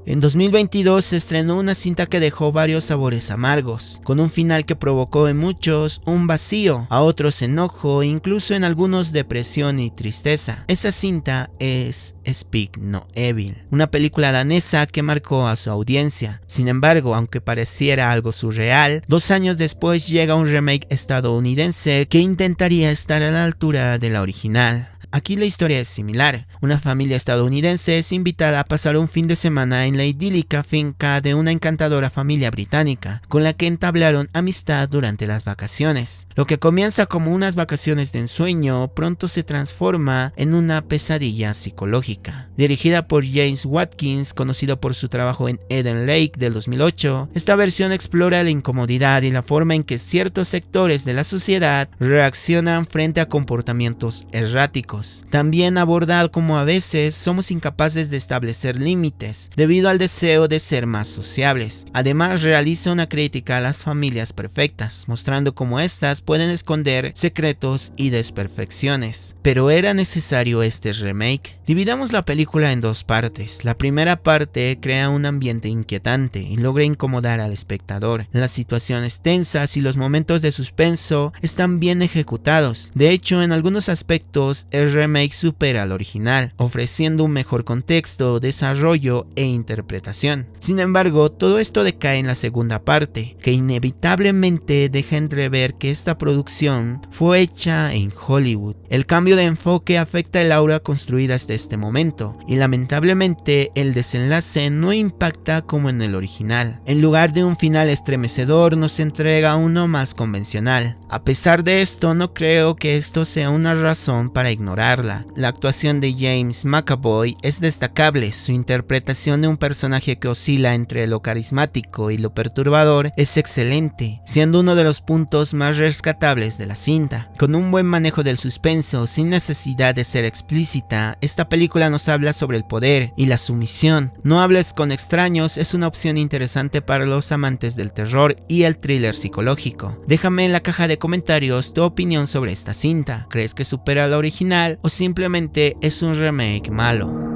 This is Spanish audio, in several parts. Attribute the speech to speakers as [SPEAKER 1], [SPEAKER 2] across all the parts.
[SPEAKER 1] En 2022 se estrenó una cinta que dejó varios sabores amargos, con un final que provocó en muchos un vacío, a otros enojo e incluso en algunos depresión y tristeza. Esa cinta es Speak No Evil, una película danesa que marcó a su audiencia. Sin embargo, aunque pareciera algo surreal, 2 años después llega un remake estadounidense que intentaría estar a la altura de la original. Aquí la historia es similar. Una familia estadounidense es invitada a pasar un fin de semana en la idílica finca de una encantadora familia británica, con la que entablaron amistad durante las vacaciones. Lo que comienza como unas vacaciones de ensueño, pronto se transforma en una pesadilla psicológica. Dirigida por James Watkins, conocido por su trabajo en Eden Lake del 2008, esta versión explora la incomodidad y la forma en que ciertos sectores de la sociedad reaccionan frente a comportamientos erráticos. También aborda cómo a veces somos incapaces de establecer límites debido al deseo de ser más sociables. Además, realiza una crítica a las familias perfectas, mostrando cómo éstas pueden esconder secretos y desperfecciones. Pero ¿era necesario este remake? Dividamos la película en 2 partes. La primera parte crea un ambiente inquietante y logra incomodar al espectador. Las situaciones tensas y los momentos de suspenso están bien ejecutados. De hecho, en algunos aspectos el remake supera al original, ofreciendo un mejor contexto, desarrollo e interpretación. Sin embargo, todo esto decae en la segunda parte, que inevitablemente deja entrever que esta producción fue hecha en Hollywood. El cambio de enfoque afecta el aura construida hasta este momento, y lamentablemente el desenlace no impacta como en el original. En lugar de un final estremecedor, nos entrega uno más convencional. A pesar de esto, no creo que esto sea una razón para ignorarla. La actuación de James McAvoy es destacable. Su interpretación de un personaje que oscila entre lo carismático y lo perturbador es excelente, siendo uno de los puntos más rescatables de la cinta. Con un buen manejo del suspenso, sin necesidad de ser explícita, esta película nos habla sobre el poder y la sumisión. No hables con extraños es una opción interesante para los amantes del terror y el thriller psicológico. Déjame en la caja de comentarios tu opinión sobre esta cinta. ¿Crees que supera la original o simplemente es un remake malo?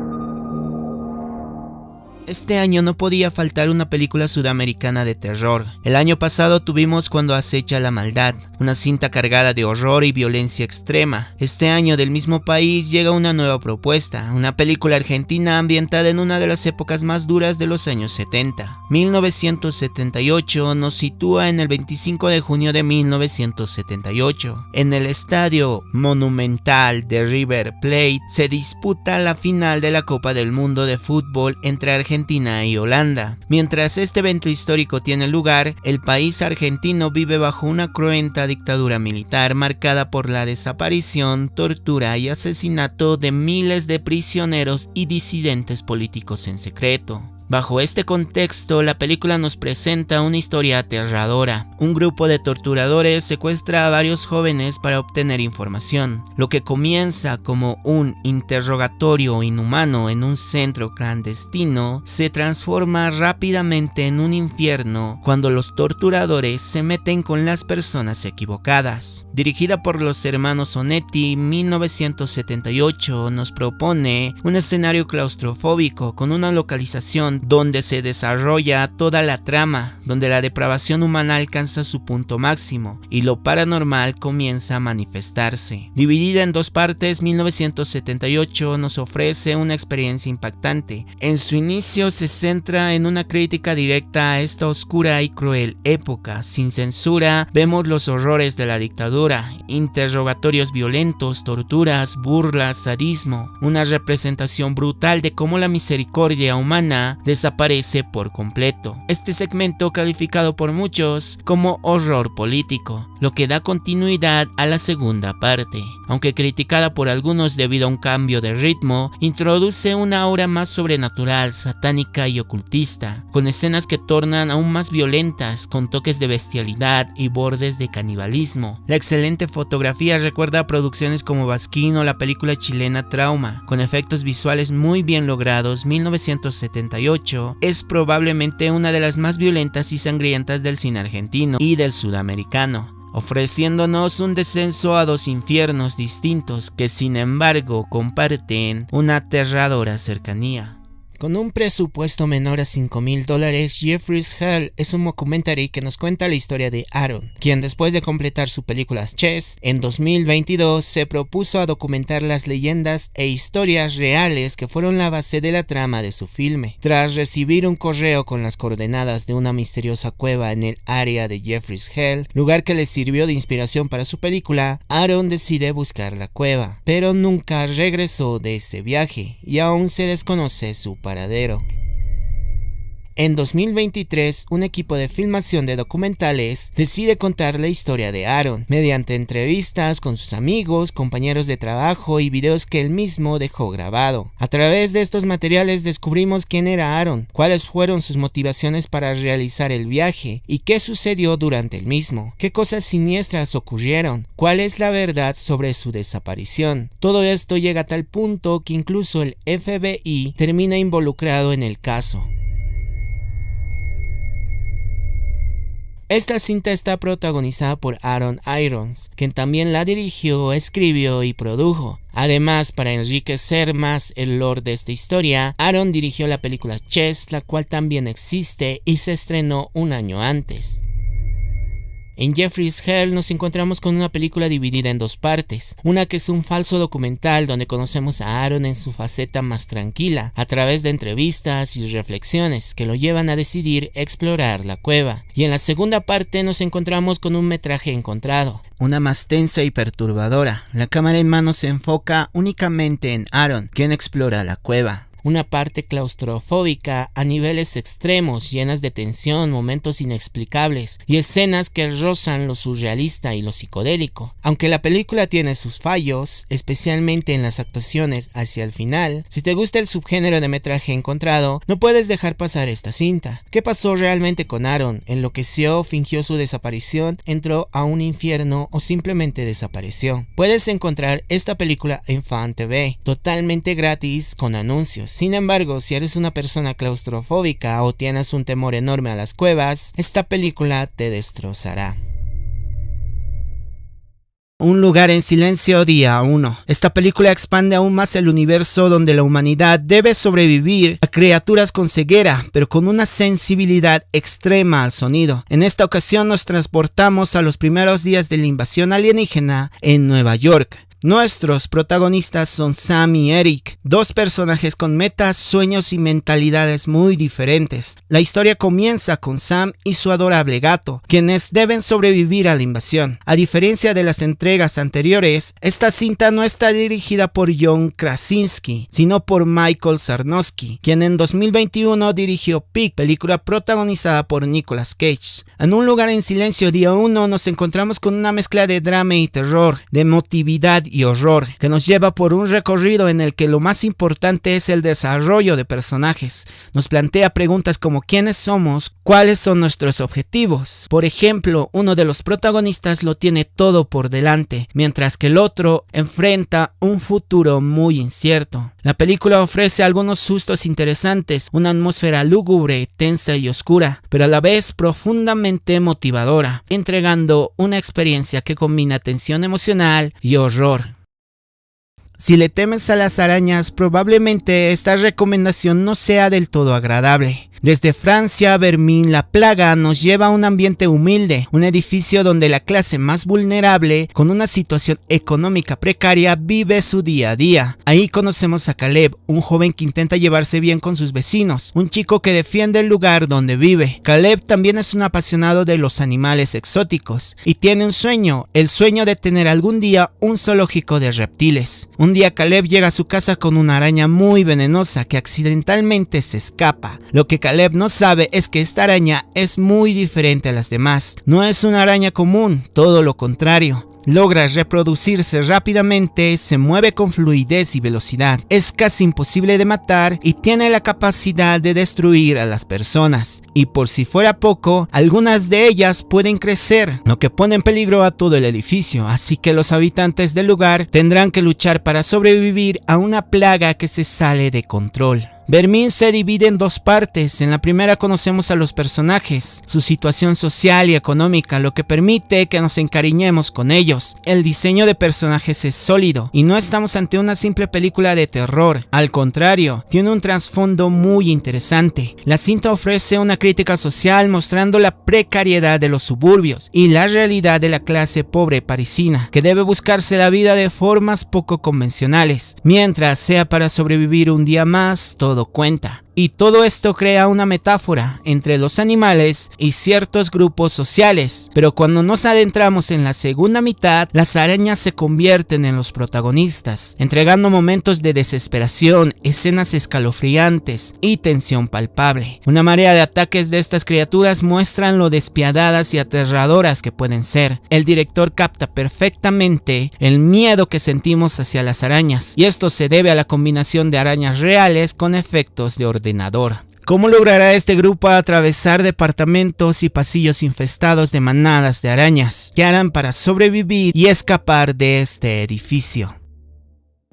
[SPEAKER 1] Este año no podía faltar una película sudamericana de terror. El año pasado tuvimos Cuando acecha la maldad, una cinta cargada de horror y violencia extrema. Este año del mismo país llega una nueva propuesta, una película argentina ambientada en una de las épocas más duras de los años 70. 1978 nos sitúa en el 25 de junio de 1978. En el estadio Monumental de River Plate se disputa la final de la Copa del Mundo de fútbol entre Argentina y Holanda. Mientras este evento histórico tiene lugar, el país argentino vive bajo una cruenta dictadura militar marcada por la desaparición, tortura y asesinato de miles de prisioneros y disidentes políticos en secreto. Bajo este contexto, la película nos presenta una historia aterradora. Un grupo de torturadores secuestra a varios jóvenes para obtener información. Lo que comienza como un interrogatorio inhumano en un centro clandestino se transforma rápidamente en un infierno cuando los torturadores se meten con las personas equivocadas. Dirigida por los hermanos Onetti, 1978 nos propone un escenario claustrofóbico con una localización donde se desarrolla toda la trama, donde la depravación humana alcanza su punto máximo y lo paranormal comienza a manifestarse. Dividida en 2 partes, 1978 nos ofrece una experiencia impactante. En su inicio se centra en una crítica directa a esta oscura y cruel época. Sin censura, vemos los horrores de la dictadura, interrogatorios violentos, torturas, burlas, sadismo, una representación brutal de cómo la misericordia humana desaparece por completo. Este segmento calificado por muchos como horror político, lo que da continuidad a la segunda parte. Aunque criticada por algunos debido a un cambio de ritmo, introduce una aura más sobrenatural, satánica y ocultista, con escenas que tornan aún más violentas, con toques de bestialidad y bordes de canibalismo. La excelente fotografía recuerda a producciones como Basquín o la película chilena Trauma, con efectos visuales muy bien logrados. 1978 es probablemente una de las más violentas y sangrientas del cine argentino y del sudamericano, ofreciéndonos un descenso a 2 infiernos distintos que sin embargo comparten una aterradora cercanía. Con un presupuesto menor a $5,000, Jeffrey's Hell es un mockumentary que nos cuenta la historia de Aaron, quien después de completar su película Chess, en 2022 se propuso a documentar las leyendas e historias reales que fueron la base de la trama de su filme. Tras recibir un correo con las coordenadas de una misteriosa cueva en el área de Jeffrey's Hell, lugar que le sirvió de inspiración para su película, Aaron decide buscar la cueva, pero nunca regresó de ese viaje y aún se desconoce su paradero. En 2023, un equipo de filmación de documentales decide contar la historia de Aaron, mediante entrevistas con sus amigos, compañeros de trabajo y videos que él mismo dejó grabado. A través de estos materiales descubrimos quién era Aaron, cuáles fueron sus motivaciones para realizar el viaje y qué sucedió durante el mismo, qué cosas siniestras ocurrieron, cuál es la verdad sobre su desaparición. Todo esto llega a tal punto que incluso el FBI termina involucrado en el caso. Esta cinta está protagonizada por Aaron Irons, quien también la dirigió, escribió y produjo. Además, para enriquecer más el lore de esta historia, Aaron dirigió la película Chess, la cual también existe y se estrenó un año antes. En Jeffrey's Hell nos encontramos con una película dividida en dos partes, una que es un falso documental donde conocemos a Aaron en su faceta más tranquila, a través de entrevistas y reflexiones que lo llevan a decidir explorar la cueva, y en la segunda parte nos encontramos con un metraje encontrado, una más tensa y perturbadora. La cámara en mano se enfoca únicamente en Aaron, quien explora la cueva. Una parte claustrofóbica a niveles extremos, llenas de tensión, momentos inexplicables y escenas que rozan lo surrealista y lo psicodélico. Aunque la película tiene sus fallos, especialmente en las actuaciones hacia el final, si te gusta el subgénero de metraje encontrado, no puedes dejar pasar esta cinta. ¿Qué pasó realmente con Aaron? ¿Enloqueció, fingió su desaparición, entró a un infierno o simplemente desapareció? Puedes encontrar esta película en Fan TV, totalmente gratis con anuncios. Sin embargo, si eres una persona claustrofóbica o tienes un temor enorme a las cuevas, esta película te destrozará. Un lugar en silencio, día 1. Esta película expande aún más el universo donde la humanidad debe sobrevivir a criaturas con ceguera, pero con una sensibilidad extrema al sonido. En esta ocasión nos transportamos a los primeros días de la invasión alienígena en Nueva York. Nuestros protagonistas son Sam y Eric, dos personajes con metas, sueños y mentalidades muy diferentes. La historia comienza con Sam y su adorable gato, quienes deben sobrevivir a la invasión. A diferencia de las entregas anteriores, esta cinta no está dirigida por John Krasinski, sino por Michael Sarnowski, quien en 2021 dirigió Pig, película protagonizada por Nicolas Cage. En Un lugar en silencio, día 1, nos encontramos con una mezcla de drama y terror, de emotividad y horror, que nos lleva por un recorrido en el que lo más importante es el desarrollo de personajes. Nos plantea preguntas como ¿quiénes somos? ¿Cuáles son nuestros objetivos? Por ejemplo, uno de los protagonistas lo tiene todo por delante, mientras que el otro enfrenta un futuro muy incierto. La película ofrece algunos sustos interesantes, una atmósfera lúgubre, tensa y oscura, pero a la vez profundamente motivadora, entregando una experiencia que combina tensión emocional y horror. Si le temes a las arañas, probablemente esta recomendación no sea del todo agradable. Desde Francia a Berlín, la plaga nos lleva a un ambiente humilde, un edificio donde la clase más vulnerable, con una situación económica precaria, vive su día a día. Ahí conocemos a Caleb, un joven que intenta llevarse bien con sus vecinos, un chico que defiende el lugar donde vive. Caleb también es un apasionado de los animales exóticos y tiene un sueño, el sueño de tener algún día un zoológico de reptiles. Un día Caleb llega a su casa con una araña muy venenosa que accidentalmente se escapa. Lo que Caleb no sabe es que esta araña es muy diferente a las demás. No es una araña común, todo lo contrario. Logra reproducirse rápidamente, se mueve con fluidez y velocidad. Es casi imposible de matar y tiene la capacidad de destruir a las personas. Y por si fuera poco, algunas de ellas pueden crecer, lo que pone en peligro a todo el edificio. Así que los habitantes del lugar tendrán que luchar para sobrevivir a una plaga que se sale de control. Vermín se divide en dos partes. En la primera conocemos a los personajes, su situación social y económica, lo que permite que nos encariñemos con ellos. El diseño de personajes es sólido y no estamos ante una simple película de terror. Al contrario, tiene un trasfondo muy interesante. La cinta ofrece una crítica social mostrando la precariedad de los suburbios y la realidad de la clase pobre parisina, que debe buscarse la vida de formas poco convencionales. Mientras sea para sobrevivir un día más, todo cuenta. Y todo esto crea una metáfora entre los animales y ciertos grupos sociales. Pero cuando nos adentramos en la segunda mitad, las arañas se convierten en los protagonistas, entregando momentos de desesperación, escenas escalofriantes y tensión palpable. Una marea de ataques de estas criaturas muestran lo despiadadas y aterradoras que pueden ser. El director capta perfectamente el miedo que sentimos hacia las arañas, y esto se debe a la combinación de arañas reales con efectos de ordenador. ¿Cómo logrará este grupo atravesar departamentos y pasillos infestados de manadas de arañas? ¿Qué harán para sobrevivir y escapar de este edificio?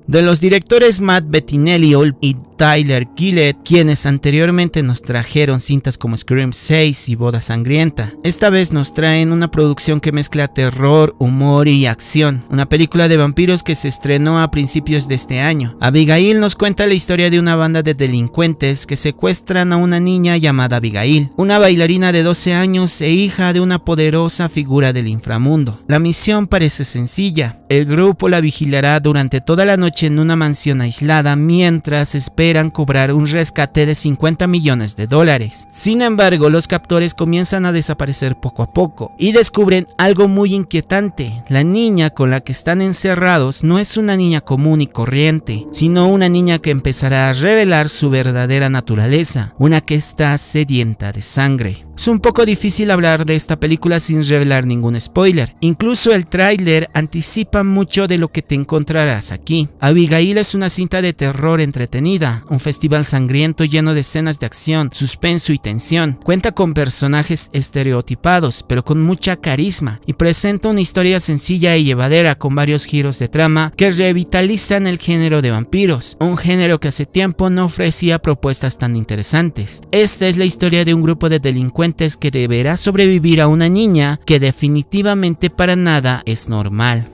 [SPEAKER 1] De los directores Matt Bettinelli y Tyler Gillett, quienes anteriormente nos trajeron cintas como Scream 6 y Boda Sangrienta, esta vez nos traen una producción que mezcla terror, humor y acción, una película de vampiros que se estrenó a principios de este año. Abigail nos cuenta la historia de una banda de delincuentes que secuestran a una niña llamada Abigail, una bailarina de 12 años e hija de una poderosa figura del inframundo. La misión parece sencilla: el grupo la vigilará durante toda la noche en una mansión aislada mientras esperan cobrar un rescate de $50 millones. Sin embargo, los captores comienzan a desaparecer poco a poco y descubren algo muy inquietante. La niña con la que están encerrados no es una niña común y corriente, sino una niña que empezará a revelar su verdadera naturaleza, una que está sedienta de sangre. Es un poco difícil hablar de esta película sin revelar ningún spoiler. Incluso el tráiler anticipa mucho de lo que te encontrarás aquí. Abigail es una cinta de terror entretenida, un festival sangriento lleno de escenas de acción, suspenso y tensión. Cuenta con personajes estereotipados, pero con mucha carisma, y presenta una historia sencilla y llevadera con varios giros de trama que revitalizan el género de vampiros, un género que hace tiempo no ofrecía propuestas tan interesantes. Esta es la historia de un grupo de delincuentes que deberá sobrevivir a una niña que definitivamente para nada es normal.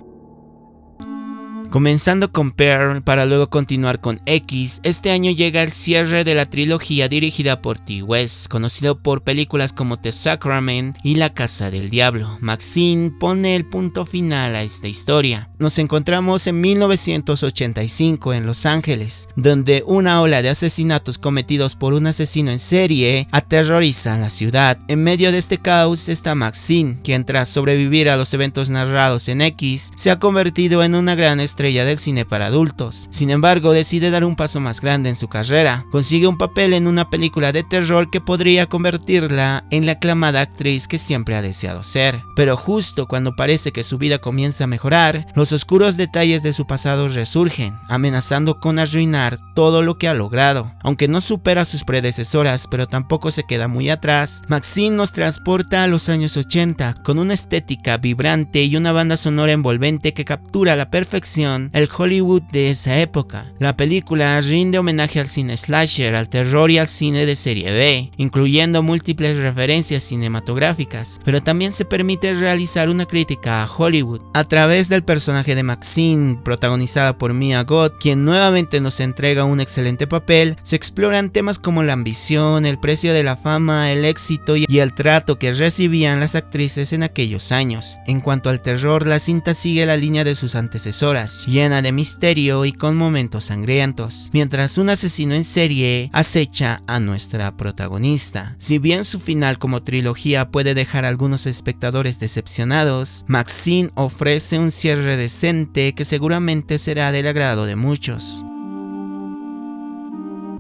[SPEAKER 1] Comenzando con Pearl para luego continuar con X, este año llega el cierre de la trilogía dirigida por Ti West, conocido por películas como The Sacrament y La Casa del Diablo. Maxine pone el punto final a esta historia. Nos encontramos en 1985 en Los Ángeles, donde una ola de asesinatos cometidos por un asesino en serie aterroriza a la ciudad. En medio de este caos está Maxine, quien tras sobrevivir a los eventos narrados en X, se ha convertido en una gran estrella del cine para adultos. Sin embargo, decide dar un paso más grande en su carrera. Consigue un papel en una película de terror que podría convertirla en la aclamada actriz que siempre ha deseado ser. Pero justo cuando parece que su vida comienza a mejorar, los oscuros detalles de su pasado resurgen, amenazando con arruinar todo lo que ha logrado. Aunque no supera a sus predecesoras, pero tampoco se queda muy atrás, Maxine nos transporta a los años 80, con una estética vibrante y una banda sonora envolvente que captura a la perfección el Hollywood de esa época. La película rinde homenaje al cine slasher, al terror y al cine de serie B, incluyendo múltiples referencias cinematográficas, pero también se permite realizar una crítica a Hollywood a través del personaje de Maxine, protagonizada por Mia Goth, quien nuevamente nos entrega un excelente papel. Se exploran temas como la ambición, el precio de la fama, el éxito y el trato que recibían las actrices en aquellos años. En cuanto al terror, la cinta sigue la línea de sus antecesoras, llena de misterio y con momentos sangrientos, mientras un asesino en serie acecha a nuestra protagonista. Si bien su final como trilogía puede dejar a algunos espectadores decepcionados, Maxine ofrece un cierre decente que seguramente será del agrado de muchos.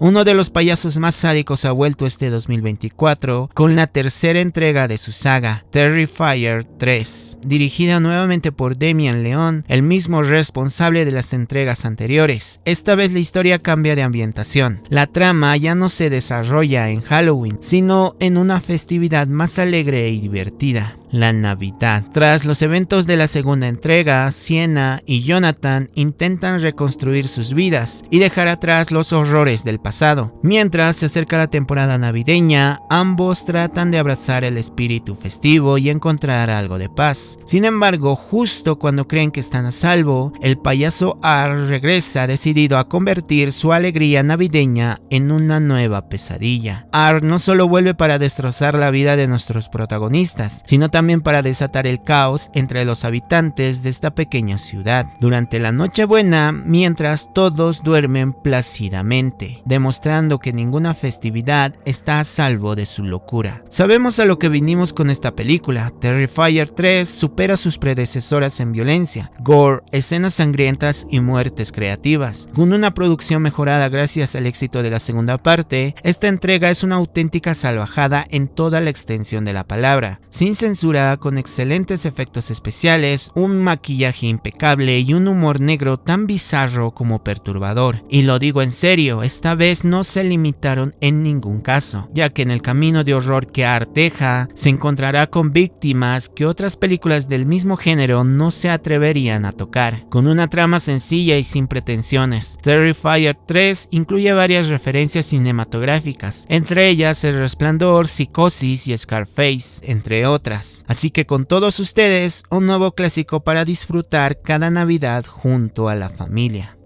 [SPEAKER 1] Uno de los payasos más sádicos ha vuelto este 2024 con la tercera entrega de su saga, Terrifier 3, dirigida nuevamente por Damien Leone, el mismo responsable de las entregas anteriores. Esta vez la historia cambia de ambientación. La trama ya no se desarrolla en Halloween, sino en una festividad más alegre y divertida. la Navidad. Tras los eventos de la segunda entrega, Sienna y Jonathan intentan reconstruir sus vidas y dejar atrás los horrores del pasado. Mientras se acerca la temporada navideña, ambos tratan de abrazar el espíritu festivo y encontrar algo de paz. Sin embargo, justo cuando creen que están a salvo, el payaso Ar regresa decidido a convertir su alegría navideña en una nueva pesadilla. Ar no solo vuelve para destrozar la vida de nuestros protagonistas, sino también para desatar el caos entre los habitantes de esta pequeña ciudad durante la Nochebuena, mientras todos duermen plácidamente, demostrando que ninguna festividad está a salvo de su locura. Sabemos a lo que vinimos con esta película. Terrifier 3 supera a sus predecesoras en violencia, gore, escenas sangrientas y muertes creativas. Con una producción mejorada gracias al éxito de la segunda parte, esta entrega es una auténtica salvajada en toda la extensión de la palabra, sin censura, con excelentes efectos especiales, un maquillaje impecable y un humor negro tan bizarro como perturbador. Y lo digo en serio, esta vez no se limitaron en ningún caso, ya que en el camino de horror que Art deja, se encontrará con víctimas que otras películas del mismo género no se atreverían a tocar. Con una trama sencilla y sin pretensiones, Terrifier 3 incluye varias referencias cinematográficas, entre ellas El Resplandor, Psicosis y Scarface, entre otras. Así que con todos ustedes, un nuevo clásico para disfrutar cada Navidad junto a la familia.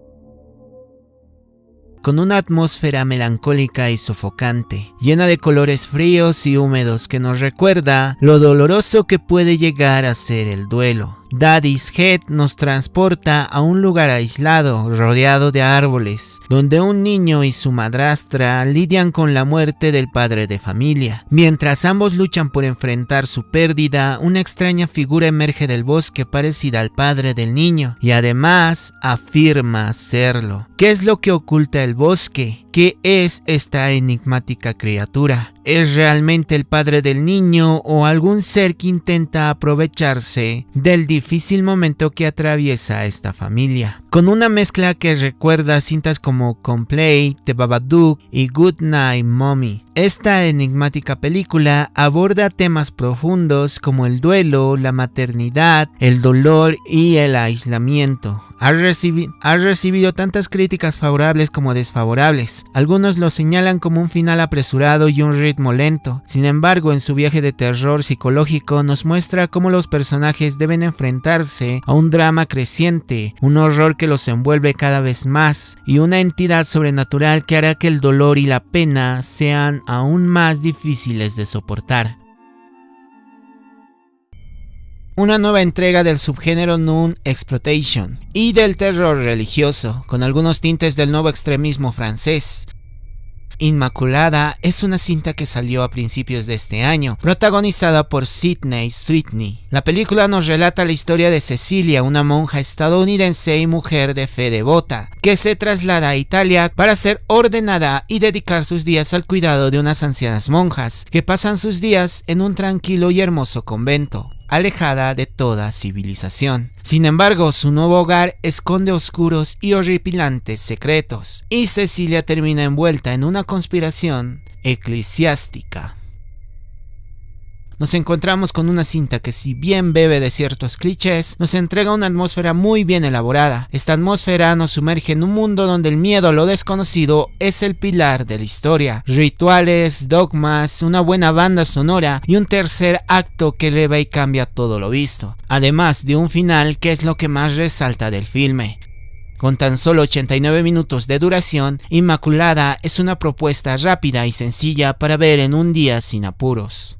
[SPEAKER 1] Con una atmósfera melancólica y sofocante, llena de colores fríos y húmedos que nos recuerda lo doloroso que puede llegar a ser el duelo. Daddy's Head nos transporta a un lugar aislado, rodeado de árboles, donde un niño y su madrastra lidian con la muerte del padre de familia. Mientras ambos luchan por enfrentar su pérdida, una extraña figura emerge del bosque parecida al padre del niño, y además afirma serlo. ¿Qué es lo que oculta el bosque? ¿Qué es esta enigmática criatura? ¿Es realmente el padre del niño o algún ser que intenta aprovecharse del difícil momento que atraviesa esta familia? Con una mezcla que recuerda cintas como Complay, The Babadook y Good Night Mommy, esta enigmática película aborda temas profundos como el duelo, la maternidad, el dolor y el aislamiento. Ha recibido tantas críticas favorables como desfavorables. Algunos lo señalan como un final apresurado y un ritmo lento. Sin embargo, en su viaje de terror psicológico nos muestra cómo los personajes deben enfrentarse a un drama creciente, un horror que los envuelve cada vez más y una entidad sobrenatural que hará que el dolor y la pena sean aún más difíciles de soportar. Una nueva entrega del subgénero Noon Exploitation y del terror religioso, con algunos tintes del nuevo extremismo francés. Inmaculada es una cinta que salió a principios de este año, protagonizada por Sydney Sweeney. La película nos relata la historia de Cecilia, una monja estadounidense y mujer de fe devota, que se traslada a Italia para ser ordenada y dedicar sus días al cuidado de unas ancianas monjas, que pasan sus días en un tranquilo y hermoso convento, alejada de toda civilización. Sin embargo, su nuevo hogar esconde oscuros y horripilantes secretos, y Cecilia termina envuelta en una conspiración eclesiástica. Nos encontramos con una cinta que, si bien bebe de ciertos clichés, nos entrega una atmósfera muy bien elaborada. Esta atmósfera nos sumerge en un mundo donde el miedo a lo desconocido es el pilar de la historia. Rituales, dogmas, una buena banda sonora y un tercer acto que eleva y cambia todo lo visto. Además de un final que es lo que más resalta del filme. Con tan solo 89 minutos de duración, Inmaculada es una propuesta rápida y sencilla para ver en un día sin apuros.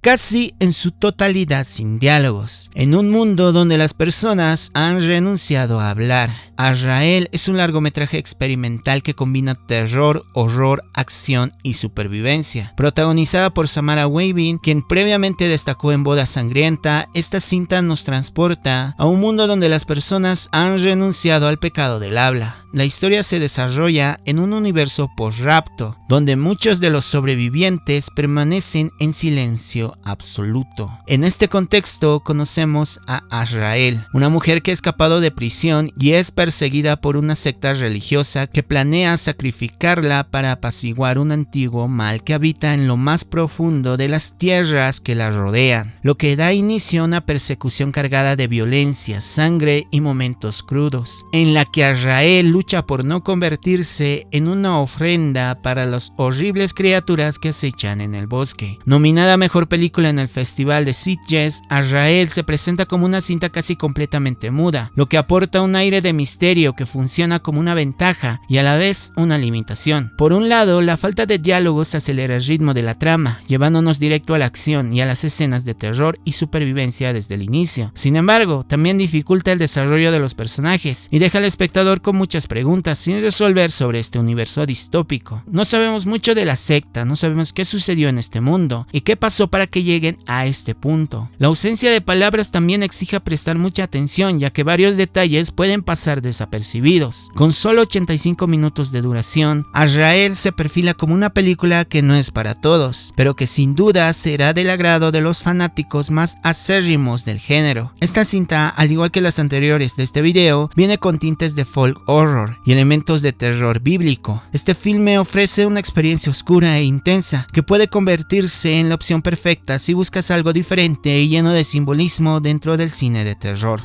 [SPEAKER 1] Casi en su totalidad sin diálogos, en un mundo donde las personas han renunciado a hablar. Azrael es un largometraje experimental que combina terror, horror, acción y supervivencia. Protagonizada por Samara Weaving, quien previamente destacó en Boda Sangrienta, esta cinta nos transporta a un mundo donde las personas han renunciado al pecado del habla. La historia se desarrolla en un universo post-rapto, donde muchos de los sobrevivientes permanecen en silencio género absoluto. En este contexto conocemos a Azrael, una mujer que ha escapado de prisión y es perseguida por una secta religiosa que planea sacrificarla para apaciguar un antiguo mal que habita en lo más profundo de las tierras que la rodean, lo que da inicio a una persecución cargada de violencia, sangre y momentos crudos, en la que Azrael lucha por no convertirse en una ofrenda para las horribles criaturas que acechan en el bosque. Nominada a Mejor Película en el Festival de Sitges, Azrael se presenta como una cinta casi completamente muda, lo que aporta un aire de misterio que funciona como una ventaja y a la vez una limitación. Por un lado, la falta de diálogos acelera el ritmo de la trama, llevándonos directo a la acción y a las escenas de terror y supervivencia desde el inicio. Sin embargo, también dificulta el desarrollo de los personajes y deja al espectador con muchas preguntas sin resolver sobre este universo distópico. No sabemos mucho de la secta, no sabemos qué sucedió en este mundo y qué pasó para que lleguen a este punto. La ausencia de palabras también exige prestar mucha atención, ya que varios detalles pueden pasar desapercibidos. Con solo 85 minutos de duración, Azrael se perfila como una película que no es para todos, pero que sin duda será del agrado de los fanáticos más acérrimos del género. Esta cinta, al igual que las anteriores de este video, viene con tintes de folk horror y elementos de terror bíblico. Este filme ofrece una experiencia oscura e intensa que puede convertirse en la opción perfecta si buscas algo diferente y lleno de simbolismo dentro del cine de terror.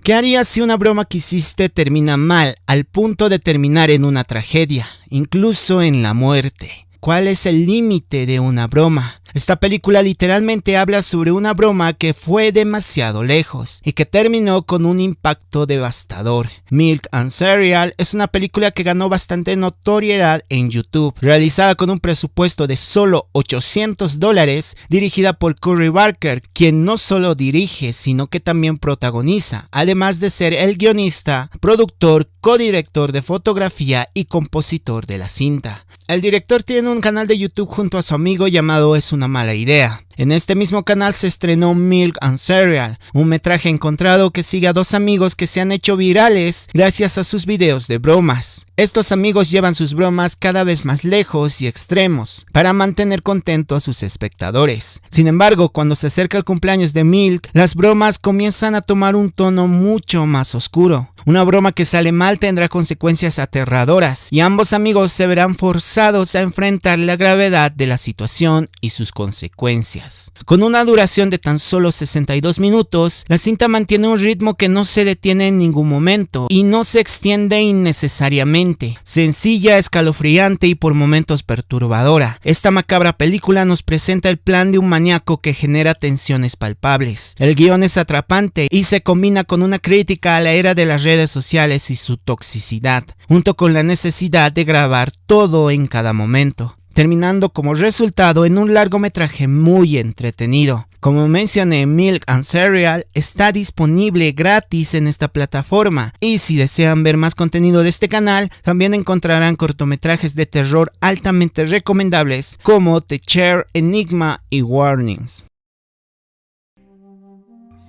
[SPEAKER 1] ¿Qué harías si una broma que hiciste termina mal, al punto de terminar en una tragedia, incluso en la muerte? ¿Cuál es el límite de una broma? Esta película literalmente habla sobre una broma que fue demasiado lejos y que terminó con un impacto devastador. Milk and Cereal es una película que ganó bastante notoriedad en YouTube, realizada con un presupuesto de solo $800, dirigida por Curry Barker, quien no solo dirige, sino que también protagoniza, además de ser el guionista, productor, codirector de fotografía y compositor de la cinta. El director tiene un canal de YouTube junto a su amigo llamado Es una mala idea. En este mismo canal se estrenó Milk and Cereal, un metraje encontrado que sigue a dos amigos que se han hecho virales gracias a sus videos de bromas. Estos amigos llevan sus bromas cada vez más lejos y extremos para mantener contento a sus espectadores. Sin embargo, cuando se acerca el cumpleaños de Milk, las bromas comienzan a tomar un tono mucho más oscuro. Una broma que sale mal tendrá consecuencias aterradoras y ambos amigos se verán forzados a enfrentar la gravedad de la situación y sus consecuencias. Con una duración de tan solo 62 minutos, la cinta mantiene un ritmo que no se detiene en ningún momento y no se extiende innecesariamente. Sencilla, escalofriante y por momentos perturbadora, esta macabra película nos presenta el plan de un maníaco que genera tensiones palpables. El guión es atrapante y se combina con una crítica a la era de las redes sociales y su toxicidad, junto con la necesidad de grabar todo en cada momento, terminando como resultado en un largometraje muy entretenido. Como mencioné, Milk and Cereal está disponible gratis en esta plataforma y si desean ver más contenido de este canal, también encontrarán cortometrajes de terror altamente recomendables como The Chair, Enigma y Warnings.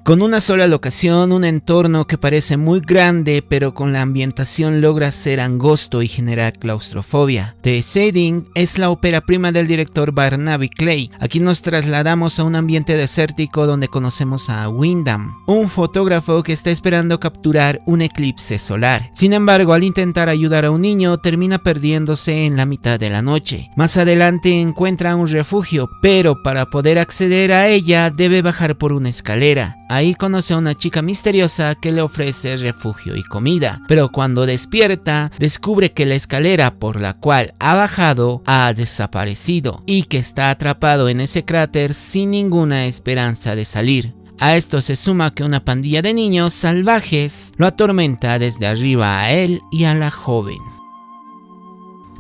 [SPEAKER 1] Con una sola locación, un entorno que parece muy grande, pero con la ambientación logra ser angosto y generar claustrofobia. The Setting es la ópera prima del director Barnaby Clay. Aquí nos trasladamos a un ambiente desértico donde conocemos a Wyndham, un fotógrafo que está esperando capturar un eclipse solar. Sin embargo, al intentar ayudar a un niño, termina perdiéndose en la mitad de la noche. Más adelante encuentra un refugio, pero para poder acceder a ella debe bajar por una escalera. Ahí conoce a una chica misteriosa que le ofrece refugio y comida, pero cuando despierta descubre que la escalera por la cual ha bajado ha desaparecido y que está atrapado en ese cráter sin ninguna esperanza de salir. A esto se suma que una pandilla de niños salvajes lo atormenta desde arriba a él y a la joven.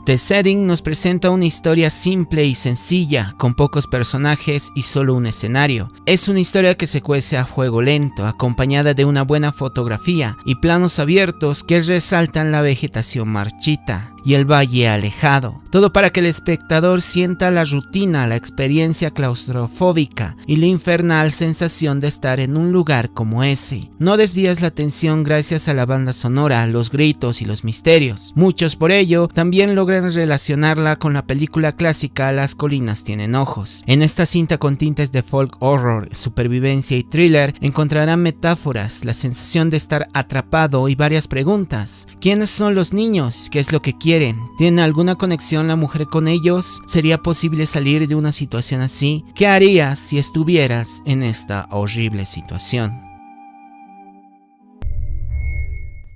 [SPEAKER 1] The Setting nos presenta una historia simple y sencilla, con pocos personajes y solo un escenario. Es una historia que se cuece a fuego lento, acompañada de una buena fotografía y planos abiertos que resaltan la vegetación marchita. y el valle alejado. Todo para que el espectador sienta la rutina, la experiencia claustrofóbica y la infernal sensación de estar en un lugar como ese. No desvías la atención gracias a la banda sonora, los gritos y los misterios. Muchos por ello también logran relacionarla con la película clásica Las colinas tienen ojos. En esta cinta con tintes de folk horror, supervivencia y thriller encontrarán metáforas, la sensación de estar atrapado y varias preguntas. ¿Quiénes son los niños? ¿Qué es lo que quieren? ¿Tiene alguna conexión la mujer con ellos? ¿Sería posible salir de una situación así? ¿Qué harías si estuvieras en esta horrible situación?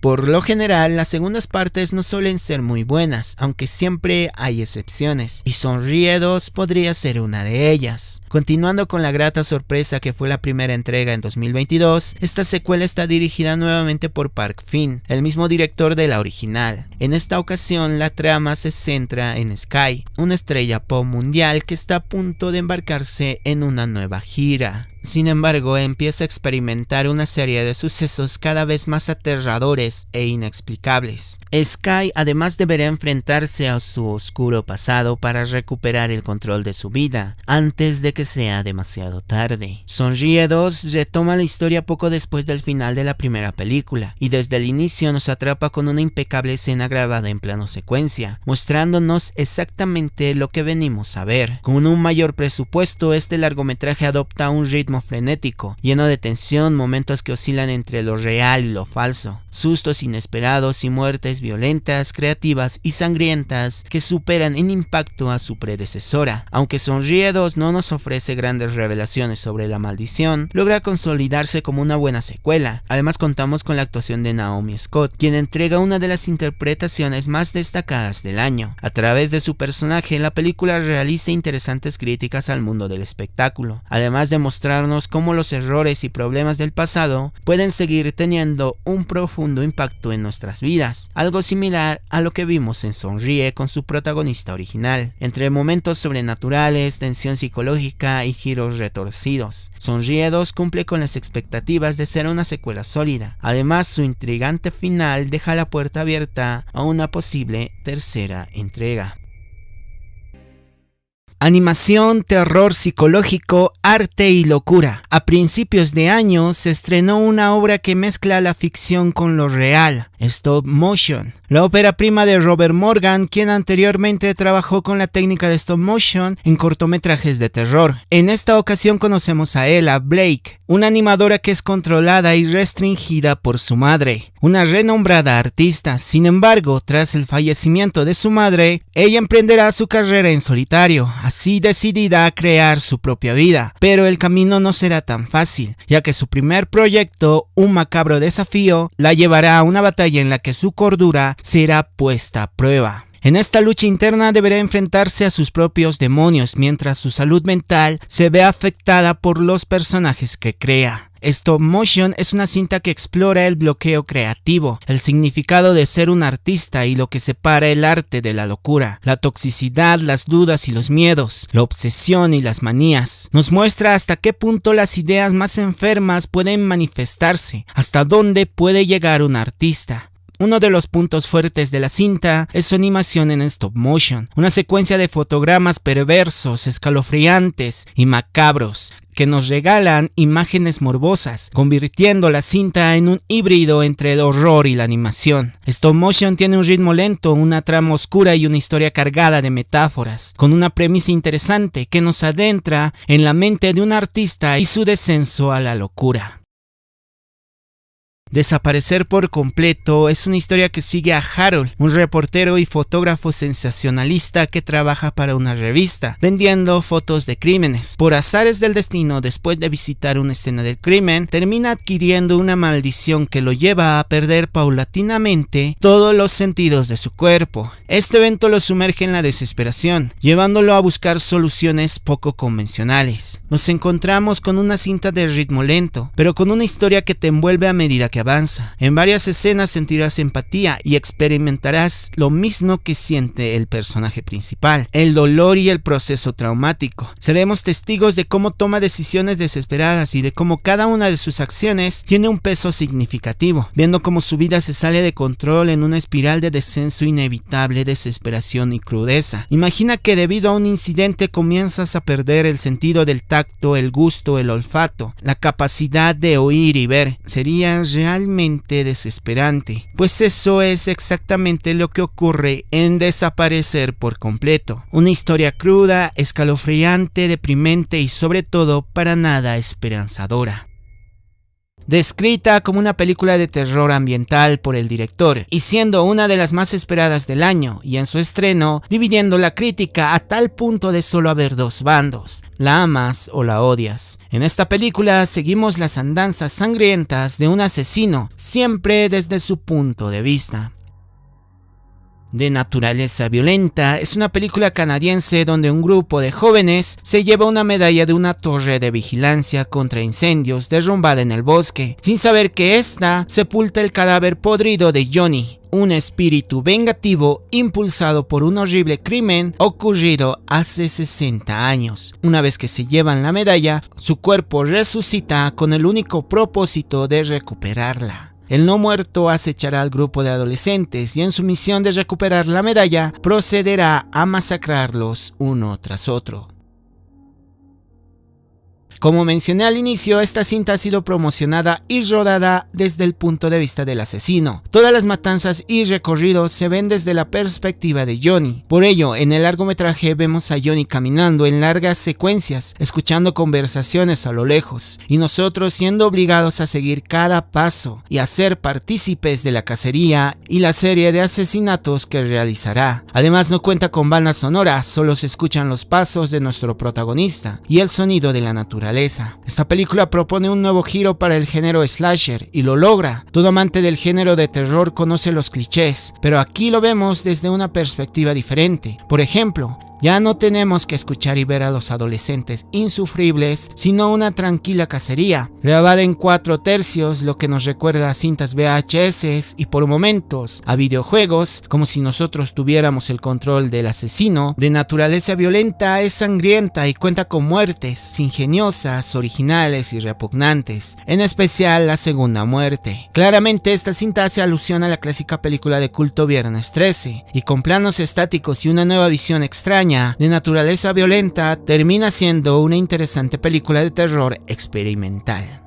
[SPEAKER 1] Por lo general, las segundas partes no suelen ser muy buenas, aunque siempre hay excepciones, y Sonríe 2 podría ser una de ellas. Continuando con la grata sorpresa que fue la primera entrega en 2022, esta secuela está dirigida nuevamente por Park Finn, el mismo director de la original. En esta ocasión, la trama se centra en Sky, una estrella pop mundial que está a punto de embarcarse en una nueva gira. Sin embargo, empieza a experimentar una serie de sucesos cada vez más aterradores e inexplicables. Sky además deberá enfrentarse a su oscuro pasado para recuperar el control de su vida, antes de que sea demasiado tarde. Sonríe 2 retoma la historia poco después del final de la primera película, y desde el inicio nos atrapa con una impecable escena grabada en plano secuencia, mostrándonos exactamente lo que venimos a ver. Con un mayor presupuesto, este largometraje adopta un ritmo frenético, lleno de tensión, momentos que oscilan entre lo real y lo falso, sustos inesperados y muertes violentas, creativas y sangrientas que superan en impacto a su predecesora. Aunque Sonríe 2 no nos ofrece grandes revelaciones sobre la maldición, logra consolidarse como una buena secuela. Además, contamos con la actuación de Naomi Scott, quien entrega una de las interpretaciones más destacadas del año. A través de su personaje, la película realiza interesantes críticas al mundo del espectáculo, además de mostrar cómo los errores y problemas del pasado pueden seguir teniendo un profundo impacto en nuestras vidas, algo similar a lo que vimos en Sonríe con su protagonista original. Entre momentos sobrenaturales, tensión psicológica y giros retorcidos, Sonríe 2 cumple con las expectativas de ser una secuela sólida. Además, su intrigante final deja la puerta abierta a una posible tercera entrega. Animación, terror psicológico, arte y locura. A principios de año se estrenó una obra que mezcla la ficción con lo real, Stop Motion. La ópera prima de Robert Morgan, quien anteriormente trabajó con la técnica de Stop Motion en cortometrajes de terror. En esta ocasión conocemos a Ella Blake, una animadora que es controlada y restringida por su madre, una renombrada artista. Sin embargo, tras el fallecimiento de su madre, ella emprenderá su carrera en solitario, así decidida a crear su propia vida. Pero el camino no será tan fácil, ya que su primer proyecto, un macabro desafío, la llevará a una batalla en la que su cordura será puesta a prueba. En esta lucha interna deberá enfrentarse a sus propios demonios, mientras su salud mental se ve afectada por los personajes que crea. Stop Motion es una cinta que explora el bloqueo creativo, el significado de ser un artista y lo que separa el arte de la locura, la toxicidad, las dudas y los miedos, la obsesión y las manías. Nos muestra hasta qué punto las ideas más enfermas pueden manifestarse, hasta dónde puede llegar un artista. Uno de los puntos fuertes de la cinta es su animación en stop motion, una secuencia de fotogramas perversos, escalofriantes y macabros que nos regalan imágenes morbosas, convirtiendo la cinta en un híbrido entre el horror y la animación. Stop motion tiene un ritmo lento, una trama oscura y una historia cargada de metáforas, con una premisa interesante que nos adentra en la mente de un artista y su descenso a la locura. Desaparecer por completo es una historia que sigue a Harold, un reportero y fotógrafo sensacionalista que trabaja para una revista, vendiendo fotos de crímenes. Por azares del destino, después de visitar una escena del crimen, termina adquiriendo una maldición que lo lleva a perder paulatinamente todos los sentidos de su cuerpo. Este evento lo sumerge en la desesperación, llevándolo a buscar soluciones poco convencionales. Nos encontramos con una cinta de ritmo lento, pero con una historia que te envuelve a medida que que avanza. En varias escenas sentirás empatía y experimentarás lo mismo que siente el personaje principal, el dolor y el proceso traumático. Seremos testigos de cómo toma decisiones desesperadas y de cómo cada una de sus acciones tiene un peso significativo, viendo cómo su vida se sale de control en una espiral de descenso inevitable, desesperación y crudeza. Imagina que debido a un incidente comienzas a perder el sentido del tacto, el gusto, el olfato, la capacidad de oír y ver. Sería realmente desesperante, pues eso es exactamente lo que ocurre en Desaparecer por completo. Una historia cruda, escalofriante, deprimente y sobre todo para nada esperanzadora. Descrita como una película de terror ambiental por el director y siendo una de las más esperadas del año, y en su estreno dividiendo la crítica a tal punto de solo haber dos bandos: la amas o la odias. En esta película seguimos las andanzas sangrientas de un asesino, siempre desde su punto de vista. De naturaleza violenta es una película canadiense donde un grupo de jóvenes se lleva una medalla de una torre de vigilancia contra incendios derrumbada en el bosque, sin saber que ésta sepulta el cadáver podrido de Johnny, un espíritu vengativo impulsado por un horrible crimen ocurrido hace 60 años. Una vez que se llevan la medalla, su cuerpo resucita con el único propósito de recuperarla. El no muerto acechará al grupo de adolescentes y en su misión de recuperar la medalla procederá a masacrarlos uno tras otro. Como mencioné al inicio, esta cinta ha sido promocionada y rodada desde el punto de vista del asesino. Todas las matanzas y recorridos se ven desde la perspectiva de Johnny. Por ello, en el largometraje vemos a Johnny caminando en largas secuencias, escuchando conversaciones a lo lejos, y nosotros siendo obligados a seguir cada paso y a ser partícipes de la cacería y la serie de asesinatos que realizará. Además, no cuenta con banda sonora, solo se escuchan los pasos de nuestro protagonista y el sonido de la naturaleza. Esta película propone un nuevo giro para el género slasher y lo logra. Todo amante del género de terror conoce los clichés, pero aquí lo vemos desde una perspectiva diferente. Por ejemplo, ya no tenemos que escuchar y ver a los adolescentes insufribles, sino una tranquila cacería, grabada en 4/3, lo que nos recuerda a cintas VHS y por momentos a videojuegos, como si nosotros tuviéramos el control del asesino. De naturaleza violenta, es sangrienta y cuenta con muertes ingeniosas, originales y repugnantes, en especial la segunda muerte. Claramente esta cinta hace alusión a la clásica película de culto Viernes 13, y con planos estáticos y una nueva visión extraña de naturaleza violenta, termina siendo una interesante película de terror experimental.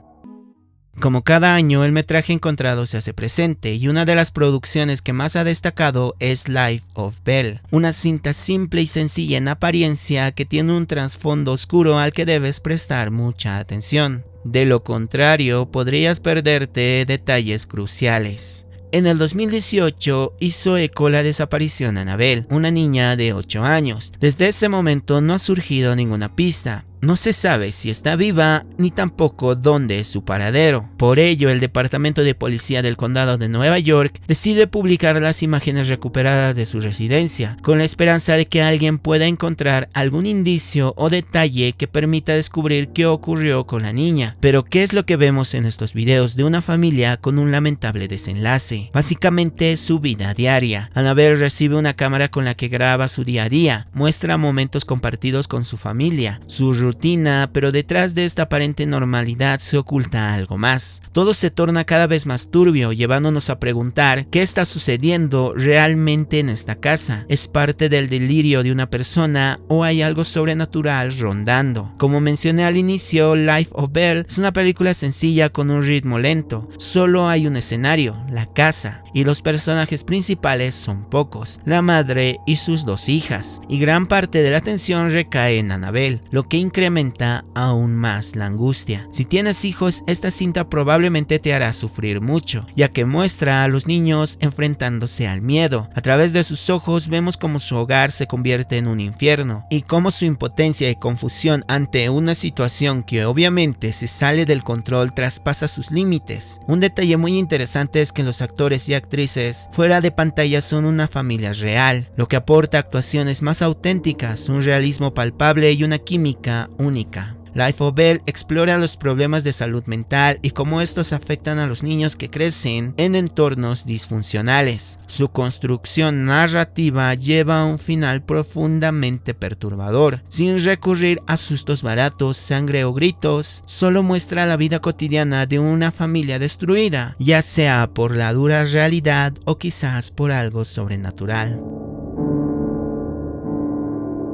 [SPEAKER 1] Como cada año, el metraje encontrado se hace presente y una de las producciones que más ha destacado es Life of Belle, una cinta simple y sencilla en apariencia que tiene un trasfondo oscuro al que debes prestar mucha atención. De lo contrario, podrías perderte detalles cruciales. En el 2018 hizo eco la desaparición de Annabelle, una niña de 8 años. Desde ese momento no ha surgido ninguna pista. No se sabe si está viva ni tampoco dónde es su paradero. Por ello, el Departamento de Policía del Condado de Nueva York decide publicar las imágenes recuperadas de su residencia, con la esperanza de que alguien pueda encontrar algún indicio o detalle que permita descubrir qué ocurrió con la niña. Pero ¿qué es lo que vemos en estos videos de una familia con un lamentable desenlace? Básicamente su vida diaria. Annabelle recibe una cámara con la que graba su día a día, muestra momentos compartidos con su familia, su rutina, pero detrás de esta aparente normalidad se oculta algo más. Todo se torna cada vez más turbio, llevándonos a preguntar qué está sucediendo realmente en esta casa. ¿Es parte del delirio de una persona o hay algo sobrenatural rondando? Como mencioné al inicio, Life of Belle es una película sencilla con un ritmo lento. Solo hay un escenario, la casa, y los personajes principales son pocos, la madre y sus 2 hijas, y gran parte de la atención recae en Annabelle, lo que incrementa aún más la angustia. Si tienes hijos, esta cinta probablemente te hará sufrir mucho, ya que muestra a los niños enfrentándose al miedo. A través de sus ojos vemos cómo su hogar se convierte en un infierno, y cómo su impotencia y confusión ante una situación que obviamente se sale del control traspasa sus límites. Un detalle muy interesante es que los actores y actrices fuera de pantalla son una familia real, lo que aporta actuaciones más auténticas, un realismo palpable y una química única. Life of Belle explora los problemas de salud mental y cómo estos afectan a los niños que crecen en entornos disfuncionales. Su construcción narrativa lleva a un final profundamente perturbador. Sin recurrir a sustos baratos, sangre o gritos, solo muestra la vida cotidiana de una familia destruida, ya sea por la dura realidad o quizás por algo sobrenatural.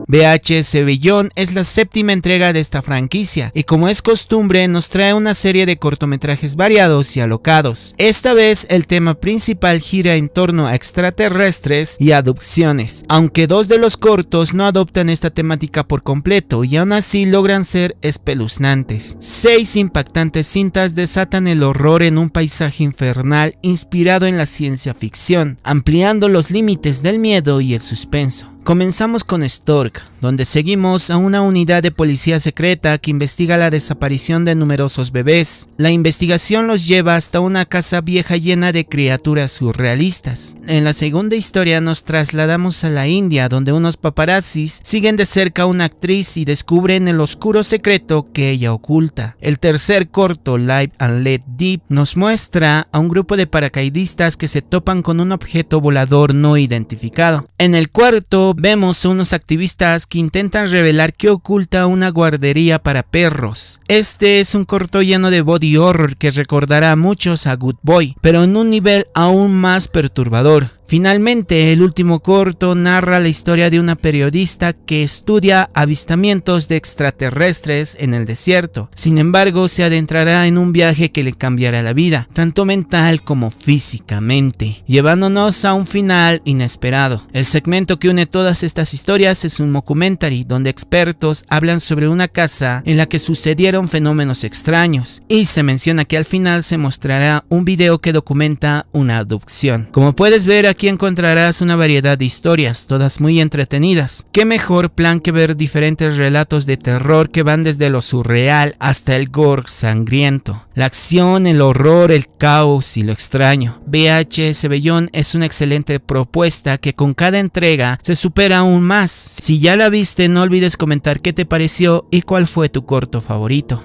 [SPEAKER 1] VHS Beyond es la séptima entrega de esta franquicia y, como es costumbre, nos trae una serie de cortometrajes variados y alocados. Esta vez el tema principal gira en torno a extraterrestres y abducciones, aunque 2 de los cortos no adoptan esta temática por completo y aún así logran ser espeluznantes. 6 impactantes cintas desatan el horror en un paisaje infernal inspirado en la ciencia ficción, ampliando los límites del miedo y el suspenso. Comenzamos con Stork, donde seguimos a una unidad de policía secreta que investiga la desaparición de numerosos bebés. La investigación los lleva hasta una casa vieja llena de criaturas surrealistas. En la segunda historia nos trasladamos a la India, donde unos paparazzis siguen de cerca a una actriz y descubren el oscuro secreto que ella oculta. El tercer corto, Live and Let Deep, nos muestra a un grupo de paracaidistas que se topan con un objeto volador no identificado. En el cuarto, vemos a unos activistas que intentan revelar qué oculta una guardería para perros. Este es un corto lleno de body horror que recordará a muchos a Good Boy, pero en un nivel aún más perturbador. Finalmente, el último corto narra la historia de una periodista que estudia avistamientos de extraterrestres en el desierto. Sin embargo, se adentrará en un viaje que le cambiará la vida, tanto mental como físicamente, llevándonos a un final inesperado. El segmento que une todas estas historias es un mockumentary, donde expertos hablan sobre una casa en la que sucedieron fenómenos extraños, y se menciona que al final se mostrará un video que documenta una abducción. Como puedes ver, aquí encontrarás una variedad de historias, todas muy entretenidas. Qué mejor plan que ver diferentes relatos de terror que van desde lo surreal hasta el gore sangriento, la acción, el horror, el caos y lo extraño. VHS Beyond es una excelente propuesta que con cada entrega se supera aún más. Si ya la viste, no olvides comentar qué te pareció y cuál fue tu corto favorito.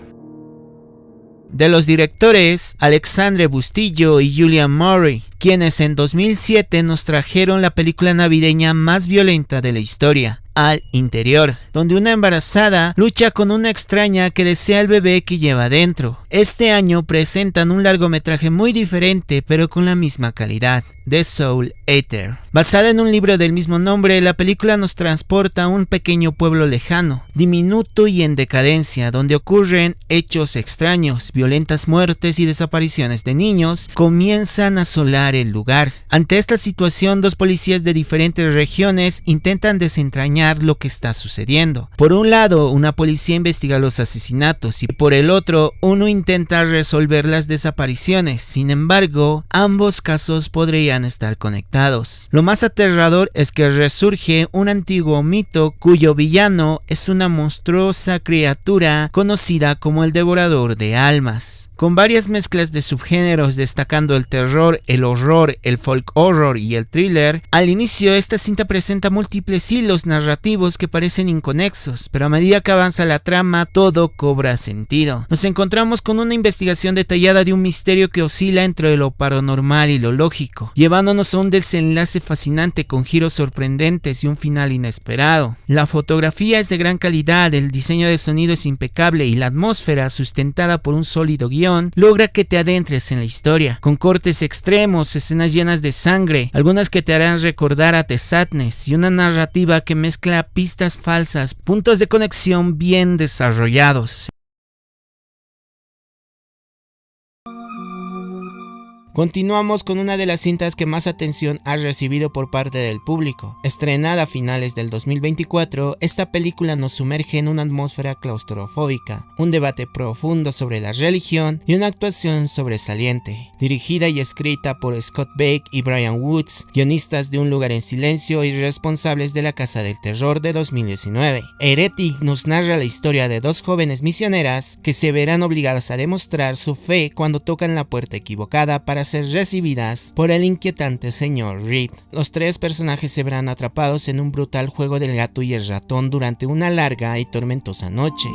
[SPEAKER 1] De los directores Alexandre Bustillo y Julian Murray, quienes en 2007 nos trajeron la película navideña más violenta de la historia, Al Interior, donde una embarazada lucha con una extraña que desea el bebé que lleva dentro. Este año presentan un largometraje muy diferente pero con la misma calidad, The Soul Eater. Basada en un libro del mismo nombre, la película nos transporta a un pequeño pueblo lejano, diminuto y en decadencia, donde ocurren hechos extraños, violentas muertes y desapariciones de niños comienzan a asolar el lugar. Ante esta situación, 2 policías de diferentes regiones intentan desentrañar lo que está sucediendo. Por un lado, una policía investiga los asesinatos y por el otro, uno intenta resolver las desapariciones. Sin embargo, ambos casos podrían estar conectados. Lo más aterrador es que resurge un antiguo mito cuyo villano es una monstruosa criatura conocida como el Devorador de Almas. Con varias mezclas de subgéneros destacando el terror, el horror, el folk horror y el thriller, al inicio esta cinta presenta múltiples hilos narrativos que parecen inconexos, pero a medida que avanza la trama todo cobra sentido. Nos encontramos con una investigación detallada de un misterio que oscila entre lo paranormal y lo lógico, llevándonos a un desenlace fascinante con giros sorprendentes y un final inesperado. La fotografía es de gran calidad, el diseño de sonido es impecable y la atmósfera, sustentada por un sólido guión, logra que te adentres en la historia, con cortes extremos, escenas llenas de sangre, algunas que te harán recordar a The Sadness y una narrativa que mezcla pistas falsas, puntos de conexión bien desarrollados. Continuamos con una de las cintas que más atención ha recibido por parte del público. Estrenada a finales del 2024, esta película nos sumerge en una atmósfera claustrofóbica, un debate profundo sobre la religión y una actuación sobresaliente. Dirigida y escrita por Scott Beck y Brian Woods, guionistas de Un lugar en silencio y responsables de La Casa del Terror de 2019. Heretic nos narra la historia de 2 jóvenes misioneras que se verán obligadas a demostrar su fe cuando tocan la puerta equivocada para ser recibidas por el inquietante señor Reed. Los 3 personajes se verán atrapados en un brutal juego del gato y el ratón durante una larga y tormentosa noche.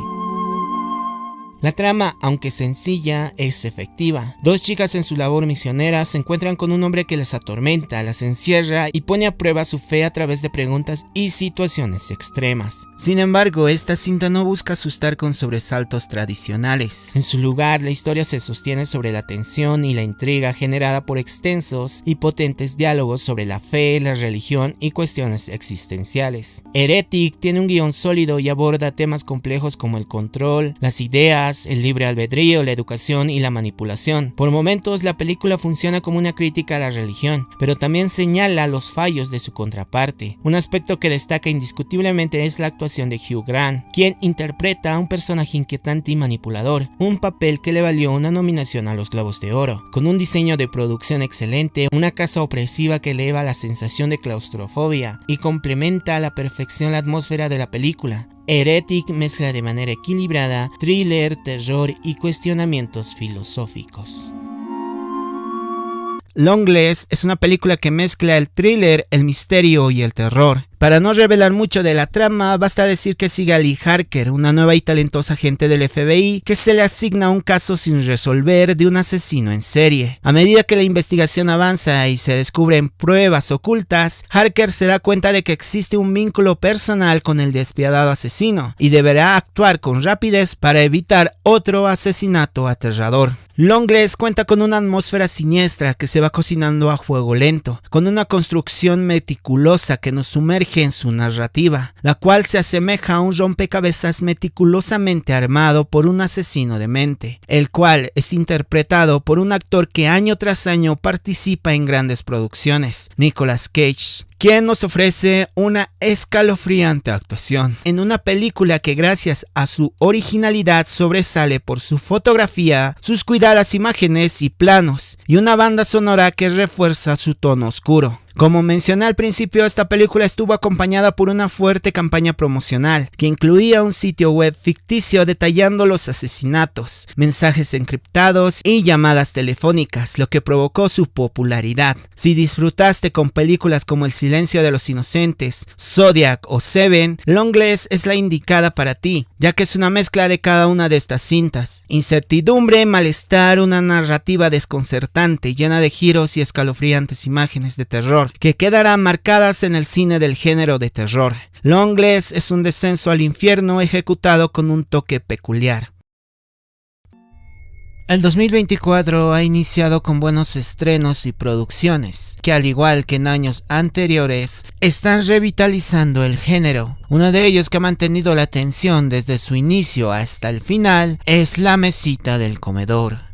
[SPEAKER 1] La trama, aunque sencilla, es efectiva. Dos chicas en su labor misionera se encuentran con un hombre que les atormenta, las encierra y pone a prueba su fe a través de preguntas y situaciones extremas. Sin embargo, esta cinta no busca asustar con sobresaltos tradicionales. En su lugar, la historia se sostiene sobre la tensión y la intriga generada por extensos y potentes diálogos sobre la fe, la religión y cuestiones existenciales. Heretic tiene un guión sólido y aborda temas complejos como el control, las ideas, el libre albedrío, la educación y la manipulación. Por momentos la película funciona como una crítica a la religión, pero también señala los fallos de su contraparte. Un aspecto que destaca indiscutiblemente es la actuación de Hugh Grant, quien interpreta a un personaje inquietante y manipulador, un papel que le valió una nominación a los Globos de Oro. Con un diseño de producción excelente, una casa opresiva que eleva la sensación de claustrofobia y complementa a la perfección la atmósfera de la película. Heretic mezcla de manera equilibrada thriller, terror y cuestionamientos filosóficos. Longlegs es una película que mezcla el thriller, el misterio y el terror. Para no revelar mucho de la trama, basta decir que sigue a Lee Harker, una nueva y talentosa agente del FBI que se le asigna un caso sin resolver de un asesino en serie. A medida que la investigación avanza y se descubren pruebas ocultas, Harker se da cuenta de que existe un vínculo personal con el despiadado asesino y deberá actuar con rapidez para evitar otro asesinato aterrador. Longlegs cuenta con una atmósfera siniestra que se va cocinando a fuego lento, con una construcción meticulosa que nos sumerge en su narrativa, la cual se asemeja a un rompecabezas meticulosamente armado por un asesino de mente, el cual es interpretado por un actor que año tras año participa en grandes producciones, Nicolas Cage, quien nos ofrece una escalofriante actuación en una película que gracias a su originalidad sobresale por su fotografía, sus cuidadas imágenes y planos, y una banda sonora que refuerza su tono oscuro. Como mencioné al principio, esta película estuvo acompañada por una fuerte campaña promocional que incluía un sitio web ficticio detallando los asesinatos, mensajes encriptados y llamadas telefónicas, lo que provocó su popularidad. Si disfrutaste con películas como El silencio de los inocentes, Zodiac o Seven, Longlegs es la indicada para ti, ya que es una mezcla de cada una de estas cintas. Incertidumbre, malestar, una narrativa desconcertante llena de giros y escalofriantes imágenes de terror que quedarán marcadas en el cine del género de terror. Longlegs es un descenso al infierno ejecutado con un toque peculiar. El 2024 ha iniciado con buenos estrenos y producciones, que al igual que en años anteriores, están revitalizando el género. Uno de ellos que ha mantenido la atención desde su inicio hasta el final es La mesita del comedor.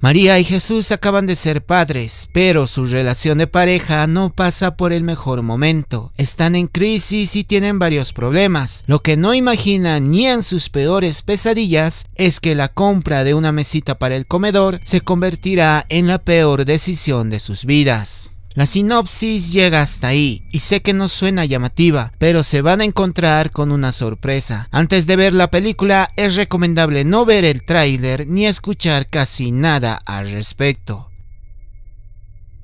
[SPEAKER 1] María y Jesús acaban de ser padres, pero su relación de pareja no pasa por el mejor momento. Están en crisis y tienen varios problemas. Lo que no imaginan ni en sus peores pesadillas es que la compra de una mesita para el comedor se convertirá en la peor decisión de sus vidas. La sinopsis llega hasta ahí, y sé que no suena llamativa, pero se van a encontrar con una sorpresa. Antes de ver la película, es recomendable no ver el tráiler ni escuchar casi nada al respecto.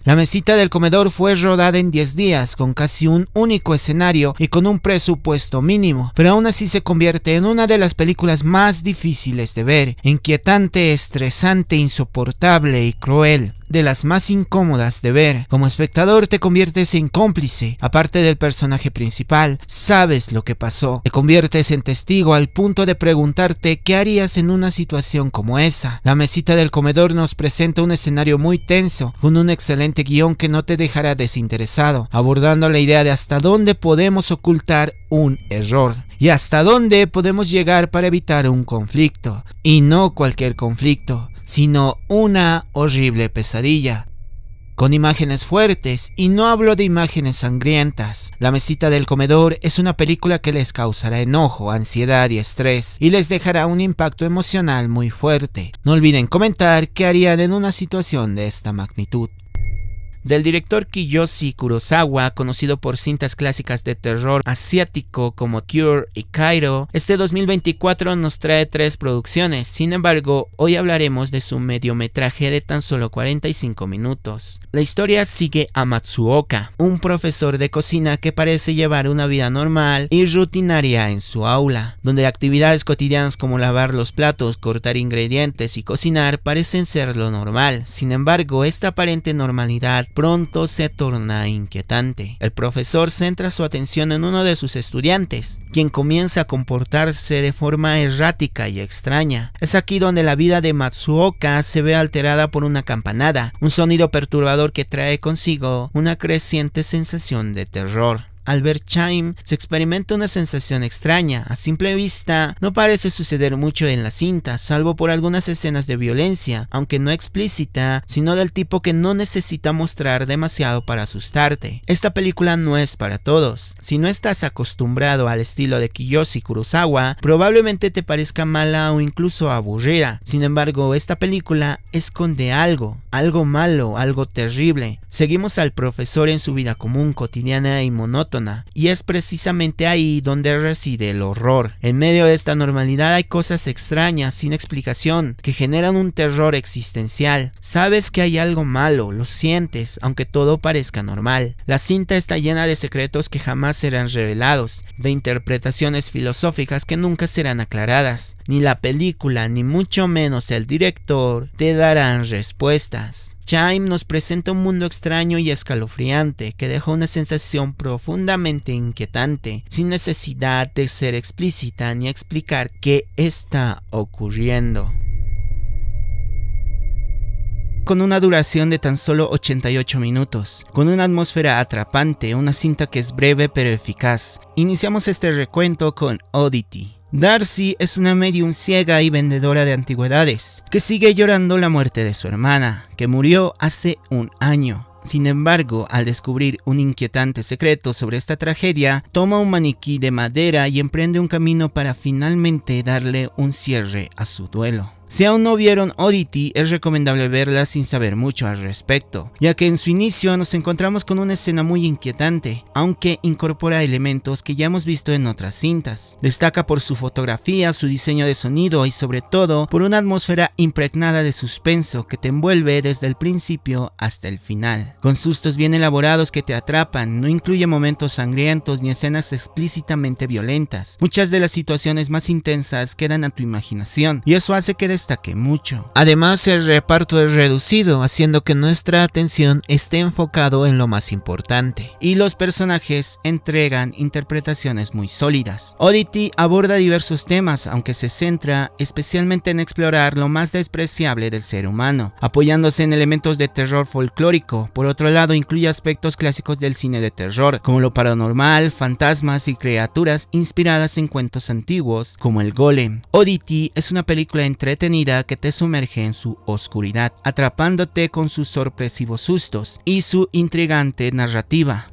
[SPEAKER 1] La mesita del comedor fue rodada en 10 días, con casi un único escenario y con un presupuesto mínimo, pero aún así se convierte en una de las películas más difíciles de ver, inquietante, estresante, insoportable y cruel. De las más incómodas de ver. Como espectador te conviertes en cómplice. Aparte del personaje principal, sabes lo que pasó. Te conviertes en testigo al punto de preguntarte qué harías en una situación como esa. La mesita del comedor nos presenta un escenario muy tenso, con un excelente guión que no te dejará desinteresado, abordando la idea de hasta dónde podemos ocultar un error y hasta dónde podemos llegar para evitar un conflicto. Y no cualquier conflicto, sino una horrible pesadilla. Con imágenes fuertes, y no hablo de imágenes sangrientas. La mesita del comedor es una película que les causará enojo, ansiedad y estrés, y les dejará un impacto emocional muy fuerte. No olviden comentar qué harían en una situación de esta magnitud. del director Kiyoshi Kurosawa, conocido por cintas clásicas de terror asiático como Cure y Kairo. Este 2024 nos trae 3 producciones, sin embargo, hoy hablaremos de su mediometraje de tan solo 45 minutos. La historia sigue a Matsuoka, un profesor de cocina que parece llevar una vida normal y rutinaria en su aula, donde actividades cotidianas como lavar los platos, cortar ingredientes y cocinar parecen ser lo normal. Sin embargo, esta aparente normalidad pronto se torna inquietante. El profesor centra su atención en uno de sus estudiantes, quien comienza a comportarse de forma errática y extraña. Es aquí donde la vida de Matsuoka se ve alterada por una campanada, un sonido perturbador que trae consigo una creciente sensación de terror. Al ver Chime, se experimenta una sensación extraña. A simple vista, no parece suceder mucho en la cinta, salvo por algunas escenas de violencia, aunque no explícita, sino del tipo que no necesita mostrar demasiado para asustarte. Esta película no es para todos. Si no estás acostumbrado al estilo de Kiyoshi Kurosawa, probablemente te parezca mala o incluso aburrida. Sin embargo, esta película esconde algo malo, algo terrible. Seguimos al profesor en su vida común, cotidiana y monótona, y es precisamente ahí donde reside el horror. En medio de esta normalidad hay cosas extrañas, sin explicación, que generan un terror existencial. Sabes que hay algo malo, lo sientes, aunque todo parezca normal. La cinta está llena de secretos que jamás serán revelados, de interpretaciones filosóficas que nunca serán aclaradas. Ni la película, ni mucho menos el director, te darán respuestas. Chime nos presenta un mundo extraño y escalofriante que deja una sensación profundamente inquietante, sin necesidad de ser explícita ni explicar qué está ocurriendo. Con una duración de tan solo 88 minutos, con una atmósfera atrapante, una cinta que es breve pero eficaz, iniciamos este recuento con Oddity. Darcy es una medium ciega y vendedora de antigüedades, que sigue llorando la muerte de su hermana, que murió hace un año. Sin embargo, al descubrir un inquietante secreto sobre esta tragedia, toma un maniquí de madera y emprende un camino para finalmente darle un cierre a su duelo. Si aún no vieron Oddity, es recomendable verla sin saber mucho al respecto, ya que en su inicio nos encontramos con una escena muy inquietante, aunque incorpora elementos que ya hemos visto en otras cintas. Destaca por su fotografía, su diseño de sonido y sobre todo por una atmósfera impregnada de suspenso que te envuelve desde el principio hasta el final. Con sustos bien elaborados que te atrapan, no incluye momentos sangrientos ni escenas explícitamente violentas. Muchas de las situaciones más intensas quedan a tu imaginación y eso hace que destaque mucho. Además, el reparto es reducido, haciendo que nuestra atención esté enfocado en lo más importante, y los personajes entregan interpretaciones muy sólidas. Oddity aborda diversos temas, aunque se centra especialmente en explorar lo más despreciable del ser humano, apoyándose en elementos de terror folclórico. Por otro lado, incluye aspectos clásicos del cine de terror, como lo paranormal, fantasmas y criaturas inspiradas en cuentos antiguos, como el Golem. Oddity es una película entretenida que te sumerge en su oscuridad, atrapándote con sus sorpresivos sustos y su intrigante narrativa.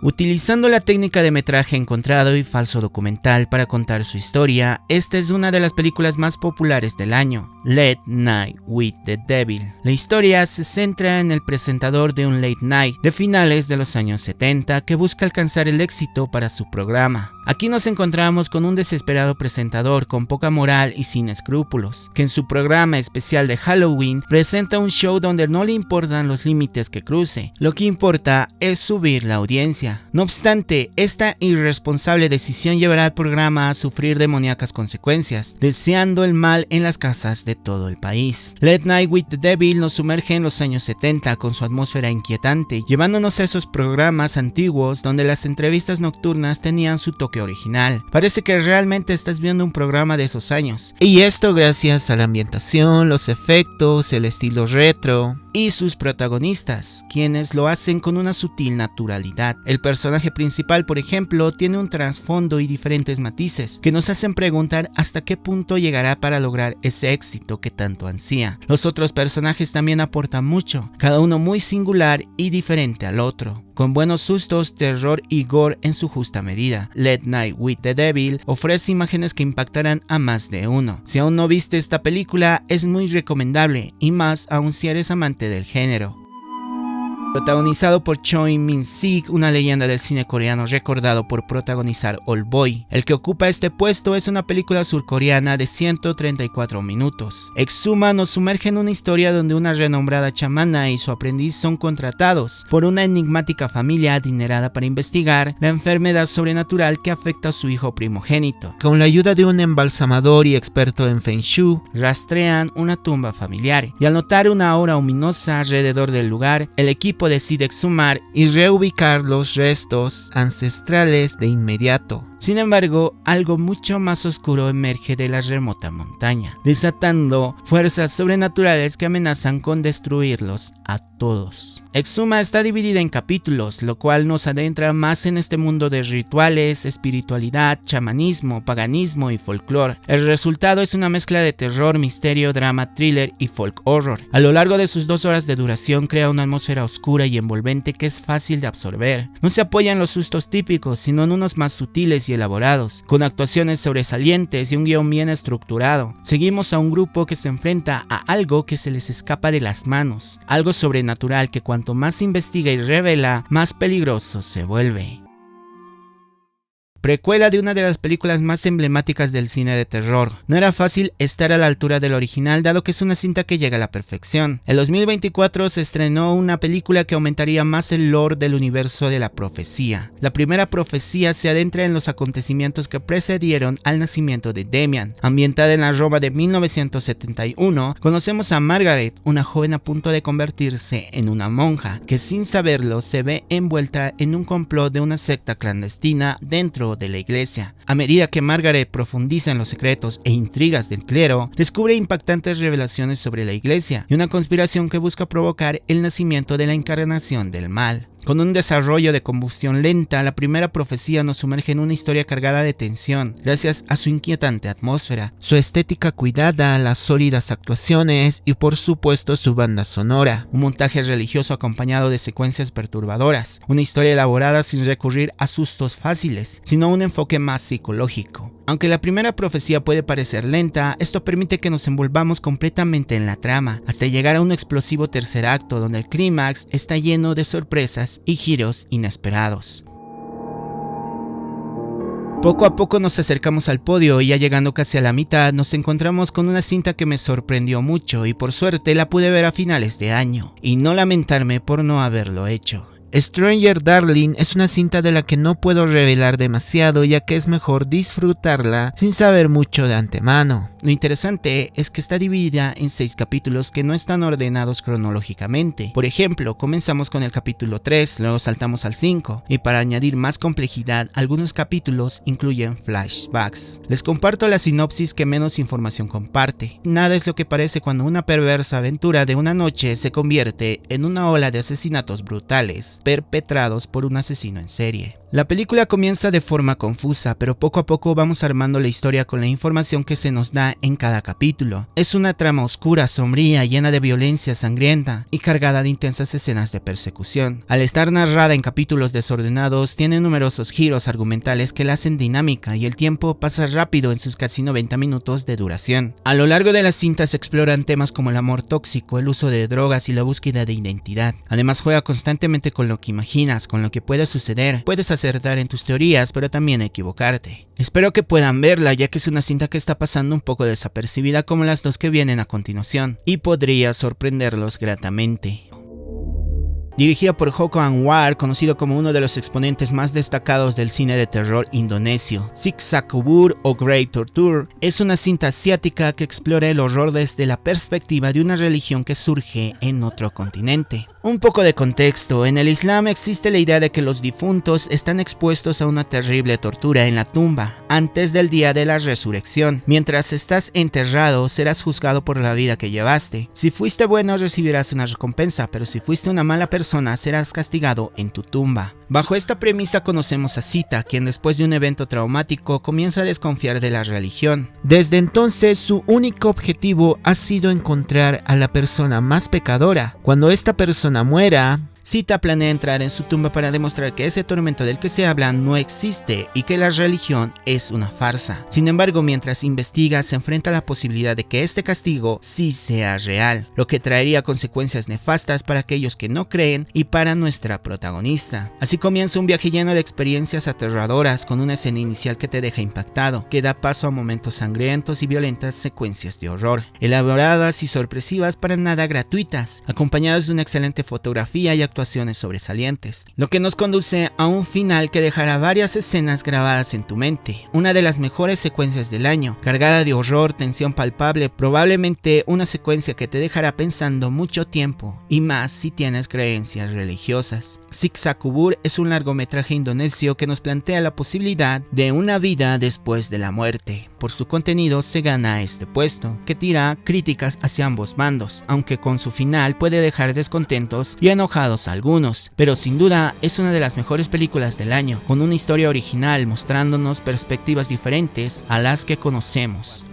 [SPEAKER 1] Utilizando la técnica de metraje encontrado y falso documental para contar su historia, esta es una de las películas más populares del año, Late Night with the Devil. La historia se centra en el presentador de un late night de finales de los años 70 que busca alcanzar el éxito para su programa. Aquí nos encontramos con un desesperado presentador con poca moral y sin escrúpulos, que en su programa especial de Halloween presenta un show donde no le importan los límites que cruce, lo que importa es subir la audiencia. No obstante, esta irresponsable decisión llevará al programa a sufrir demoníacas consecuencias, deseando el mal en las casas de todo el país. Late Night with the Devil nos sumerge en los años 70 con su atmósfera inquietante, llevándonos a esos programas antiguos donde las entrevistas nocturnas tenían su toque original. Parece que realmente estás viendo un programa de esos años. Y esto gracias a la ambientación, los efectos, el estilo retro y sus protagonistas, quienes lo hacen con una sutil naturalidad. El personaje principal, por ejemplo, tiene un trasfondo y diferentes matices que nos hacen preguntar hasta qué punto llegará para lograr ese éxito que tanto ansía. Los otros personajes también aportan mucho, cada uno muy singular y diferente al otro, con buenos sustos, terror y gore en su justa medida. Late Night with the Devil ofrece imágenes que impactarán a más de uno. Si aún no viste esta película, es muy recomendable, y más aún si eres amante del género. Protagonizado por Choi Min-sik, una leyenda del cine coreano recordado por protagonizar Old Boy. El que ocupa este puesto es una película surcoreana de 134 minutos. Exuma nos sumerge en una historia donde una renombrada chamana y su aprendiz son contratados por una enigmática familia adinerada para investigar la enfermedad sobrenatural que afecta a su hijo primogénito. Con la ayuda de un embalsamador y experto en Feng Shui, rastrean una tumba familiar y al notar una aura ominosa alrededor del lugar, el equipo decide exhumar y reubicar los restos ancestrales de inmediato. Sin embargo, algo mucho más oscuro emerge de la remota montaña, desatando fuerzas sobrenaturales que amenazan con destruirlos a todos. Exuma está dividida en capítulos, lo cual nos adentra más en este mundo de rituales, espiritualidad, chamanismo, paganismo y folclore. El resultado es una mezcla de terror, misterio, drama, thriller y folk horror. A lo largo de sus 2 horas de duración crea una atmósfera oscura y envolvente que es fácil de absorber. No se apoya en los sustos típicos, sino en unos más sutiles y elaborados, con actuaciones sobresalientes y un guión bien estructurado. Seguimos a un grupo que se enfrenta a algo que se les escapa de las manos, algo sobrenatural que cuanto más investiga y revela, más peligroso se vuelve. Precuela de una de las películas más emblemáticas del cine de terror. No era fácil estar a la altura del original, dado que es una cinta que llega a la perfección. En 2024 se estrenó una película que aumentaría más el lore del universo de la profecía. La primera profecía se adentra en los acontecimientos que precedieron al nacimiento de Damian. Ambientada en la Roma de 1971, conocemos a Margaret, una joven a punto de convertirse en una monja, que sin saberlo se ve envuelta en un complot de una secta clandestina dentro de la iglesia. A medida que Margaret profundiza en los secretos e intrigas del clero, descubre impactantes revelaciones sobre la iglesia y una conspiración que busca provocar el nacimiento de la encarnación del mal. Con un desarrollo de combustión lenta, la primera profecía nos sumerge en una historia cargada de tensión, gracias a su inquietante atmósfera, su estética cuidada, las sólidas actuaciones y por supuesto su banda sonora. Un montaje religioso acompañado de secuencias perturbadoras, una historia elaborada sin recurrir a sustos fáciles, sino un enfoque más psicológico. Aunque la primera profecía puede parecer lenta, esto permite que nos envolvamos completamente en la trama, hasta llegar a un explosivo tercer acto donde el clímax está lleno de sorpresas y giros inesperados. Poco a poco nos acercamos al podio y ya llegando casi a la mitad nos encontramos con una cinta que me sorprendió mucho y por suerte la pude ver a finales de año, y no lamentarme por no haberlo hecho. Stranger Darling es una cinta de la que no puedo revelar demasiado, ya que es mejor disfrutarla sin saber mucho de antemano. Lo interesante es que está dividida en 6 capítulos que no están ordenados cronológicamente. Por ejemplo, comenzamos con el capítulo 3, luego saltamos al 5, y para añadir más complejidad, algunos capítulos incluyen flashbacks. Les comparto la sinopsis que menos información comparte. Nada es lo que parece cuando una perversa aventura de una noche se convierte en una ola de asesinatos brutales perpetrados por un asesino en serie. La película comienza de forma confusa, pero poco a poco vamos armando la historia con la información que se nos da en cada capítulo. Es una trama oscura, sombría, llena de violencia sangrienta y cargada de intensas escenas de persecución. Al estar narrada en capítulos desordenados, tiene numerosos giros argumentales que la hacen dinámica y el tiempo pasa rápido en sus casi 90 minutos de duración. A lo largo de las cintas se exploran temas como el amor tóxico, el uso de drogas y la búsqueda de identidad. Además juega constantemente con lo que imaginas, con lo que puede suceder. Puedes acertar en tus teorías, pero también equivocarte. Espero que puedan verla, ya que es una cinta que está pasando un poco desapercibida como las dos que vienen a continuación, y podría sorprenderlos gratamente. Dirigida por Joko Anwar, conocido como uno de los exponentes más destacados del cine de terror indonesio, Siksakubur o Great Torture es una cinta asiática que explora el horror desde la perspectiva de una religión que surge en otro continente. Un poco de contexto: en el Islam existe la idea de que los difuntos están expuestos a una terrible tortura en la tumba antes del día de la resurrección. Mientras estás enterrado, serás juzgado por la vida que llevaste. Si fuiste bueno, recibirás una recompensa, pero si fuiste una mala persona, serás castigado en tu tumba. Bajo esta premisa conocemos a Sita, quien después de un evento traumático comienza a desconfiar de la religión. Desde entonces su único objetivo ha sido encontrar a la persona más pecadora. Cuando esta persona muera, Sita planea entrar en su tumba para demostrar que ese tormento del que se habla no existe y que la religión es una farsa. Sin embargo, mientras investiga, se enfrenta a la posibilidad de que este castigo sí sea real, lo que traería consecuencias nefastas para aquellos que no creen y para nuestra protagonista. Así comienza un viaje lleno de experiencias aterradoras, con una escena inicial que te deja impactado, que da paso a momentos sangrientos y violentas secuencias de horror, elaboradas y sorpresivas para nada gratuitas, acompañadas de una excelente fotografía y actuaciones sobresalientes, lo que nos conduce a un final que dejará varias escenas grabadas en tu mente, una de las mejores secuencias del año, cargada de horror, tensión palpable, probablemente una secuencia que te dejará pensando mucho tiempo, y más si tienes creencias religiosas. Siksa Kubur es un largometraje indonesio que nos plantea la posibilidad de una vida después de la muerte. Por su contenido se gana este puesto, que tira críticas hacia ambos bandos, aunque con su final puede dejar descontentos y enojados a algunos, pero sin duda es una de las mejores películas del año, con una historia original mostrándonos perspectivas diferentes a las que conocemos.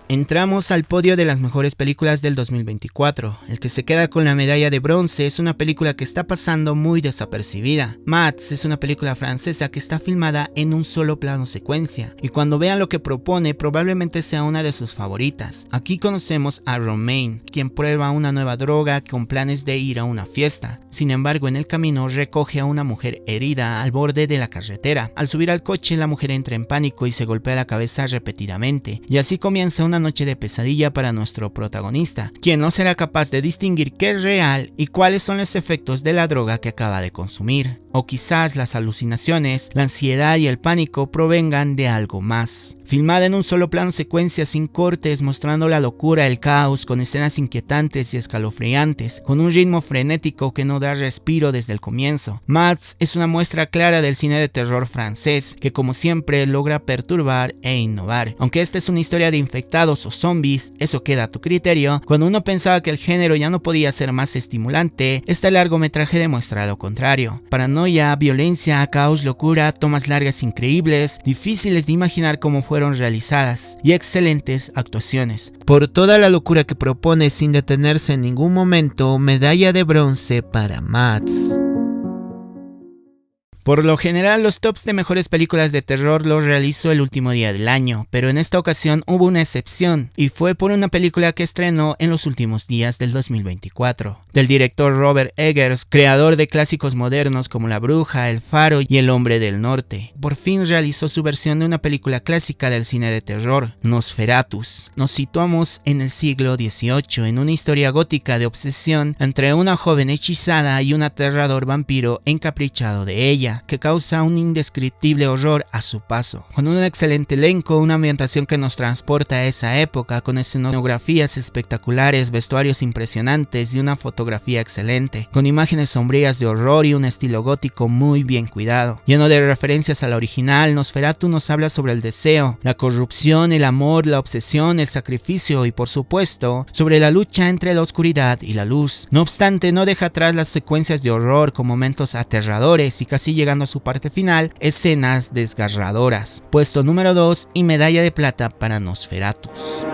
[SPEAKER 1] Entramos al podio de las mejores películas del 2024. El que se queda con la medalla de bronce es una película que está pasando muy desapercibida. Mads es una película francesa que está filmada en un solo plano secuencia, y cuando vean lo que propone probablemente sea una de sus favoritas. Aquí conocemos a Romain, quien prueba una nueva droga con planes de ir a una fiesta. Sin embargo, en el camino recoge a una mujer herida al borde de la carretera. Al subir al coche, la mujer entra en pánico y se golpea la cabeza repetidamente, y así comienza una noche de pesadilla para nuestro protagonista, quien no será capaz de distinguir qué es real y cuáles son los efectos de la droga que acaba de consumir. O quizás las alucinaciones, la ansiedad y el pánico provengan de algo más. Filmada en un solo plano secuencia sin cortes, mostrando la locura, el caos, con escenas inquietantes y escalofriantes, con un ritmo frenético que no da respiro desde el comienzo. Mads es una muestra clara del cine de terror francés, que como siempre logra perturbar e innovar. Aunque esta es una historia de infectados o zombies, eso queda a tu criterio. Cuando uno pensaba que el género ya no podía ser más estimulante, este largometraje demuestra lo contrario. Paranoia, violencia, caos, locura, tomas largas increíbles, difíciles de imaginar cómo fueron realizadas, y excelentes actuaciones. Por toda la locura que propone sin detenerse en ningún momento, medalla de bronce para Mads. Por lo general, los tops de mejores películas de terror los realizo el último día del año, pero en esta ocasión hubo una excepción, y fue por una película que estrenó en los últimos días del 2024, del director Robert Eggers, creador de clásicos modernos como La Bruja, El Faro y El Hombre del Norte. Por fin realizó su versión de una película clásica del cine de terror, Nosferatus. Nos situamos en el siglo XVIII, en una historia gótica de obsesión entre una joven hechizada y un aterrador vampiro encaprichado de ella, que causa un indescriptible horror a su paso. Con un excelente elenco, una ambientación que nos transporta a esa época, con escenografías espectaculares, vestuarios impresionantes y una fotografía excelente, con imágenes sombrías de horror y un estilo gótico muy bien cuidado. Lleno de referencias a la original, Nosferatu nos habla sobre el deseo, la corrupción, el amor, la obsesión, el sacrificio y por supuesto, sobre la lucha entre la oscuridad y la luz. No obstante, no deja atrás las secuencias de horror con momentos aterradores y casi llegando a su parte final, escenas desgarradoras. Puesto número 2 y medalla de plata para Nosferatus.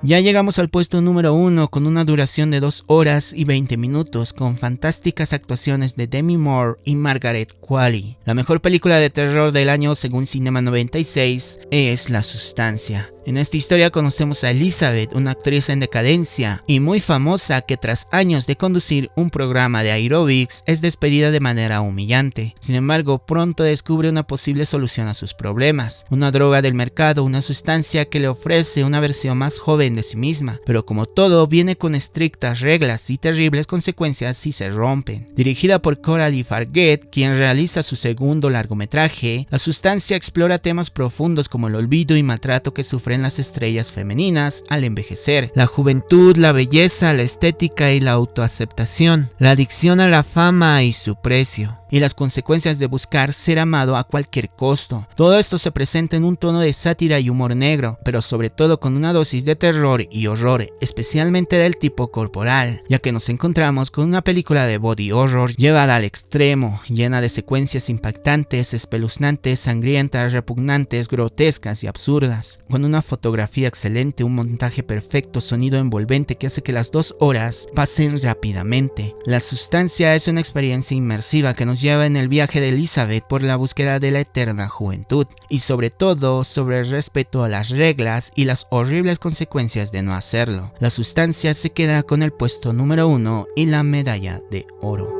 [SPEAKER 1] Ya llegamos al puesto número 1 con una duración de 2 horas y 20 minutos con fantásticas actuaciones de Demi Moore y Margaret Qualley. La mejor película de terror del año según Cinema 96 es La Sustancia. En esta historia conocemos a Elizabeth, una actriz en decadencia y muy famosa que tras años de conducir un programa de aerobics es despedida de manera humillante. Sin embargo, pronto descubre una posible solución a sus problemas, una droga del mercado, una sustancia que le ofrece una versión más joven de sí misma, pero como todo viene con estrictas reglas y terribles consecuencias si se rompen. Dirigida por Coralie Farguet, quien realiza su segundo largometraje, La Sustancia explora temas profundos como el olvido y maltrato que sufren las estrellas femeninas al envejecer, la juventud, la belleza, la estética y la autoaceptación, la adicción a la fama y su precio. y las consecuencias de buscar ser amado a cualquier costo. Todo esto se presenta en un tono de sátira y humor negro, pero sobre todo con una dosis de terror y horror, especialmente del tipo corporal, ya que nos encontramos con una película de body horror llevada al extremo, llena de secuencias impactantes, espeluznantes, sangrientas, repugnantes, grotescas y absurdas, con una fotografía excelente, un montaje perfecto, sonido envolvente que hace que las 2 horas pasen rápidamente. La sustancia es una experiencia inmersiva que nos lleva en el viaje de Elizabeth por la búsqueda de la eterna juventud, y sobre todo sobre el respeto a las reglas y las horribles consecuencias de no hacerlo. La sustancia se queda con el puesto número 1 y la medalla de oro.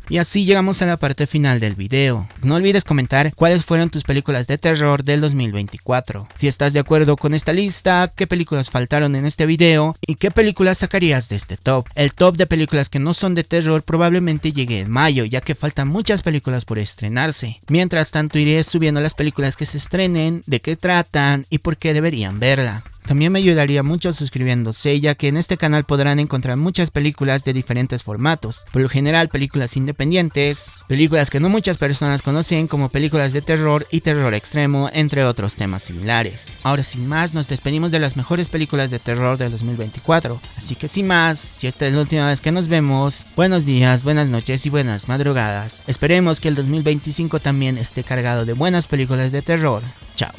[SPEAKER 1] Y así llegamos a la parte final del video. No olvides comentar cuáles fueron tus películas de terror del 2024. Si estás de acuerdo con esta lista, qué películas faltaron en este video y qué películas sacarías de este top. El top de películas que no son de terror probablemente llegue en mayo, ya que faltan muchas películas por estrenarse. Mientras tanto iré subiendo las películas que se estrenen, de qué tratan y por qué deberían verla. También me ayudaría mucho suscribiéndose, ya que en este canal podrán encontrar muchas películas de diferentes formatos, por lo general películas independientes, películas que no muchas personas conocen como películas de terror y terror extremo, entre otros temas similares. Ahora sin más, nos despedimos de las mejores películas de terror del 2024, así que sin más, si esta es la última vez que nos vemos, buenos días, buenas noches y buenas madrugadas. Esperemos que el 2025 también esté cargado de buenas películas de terror. Chao.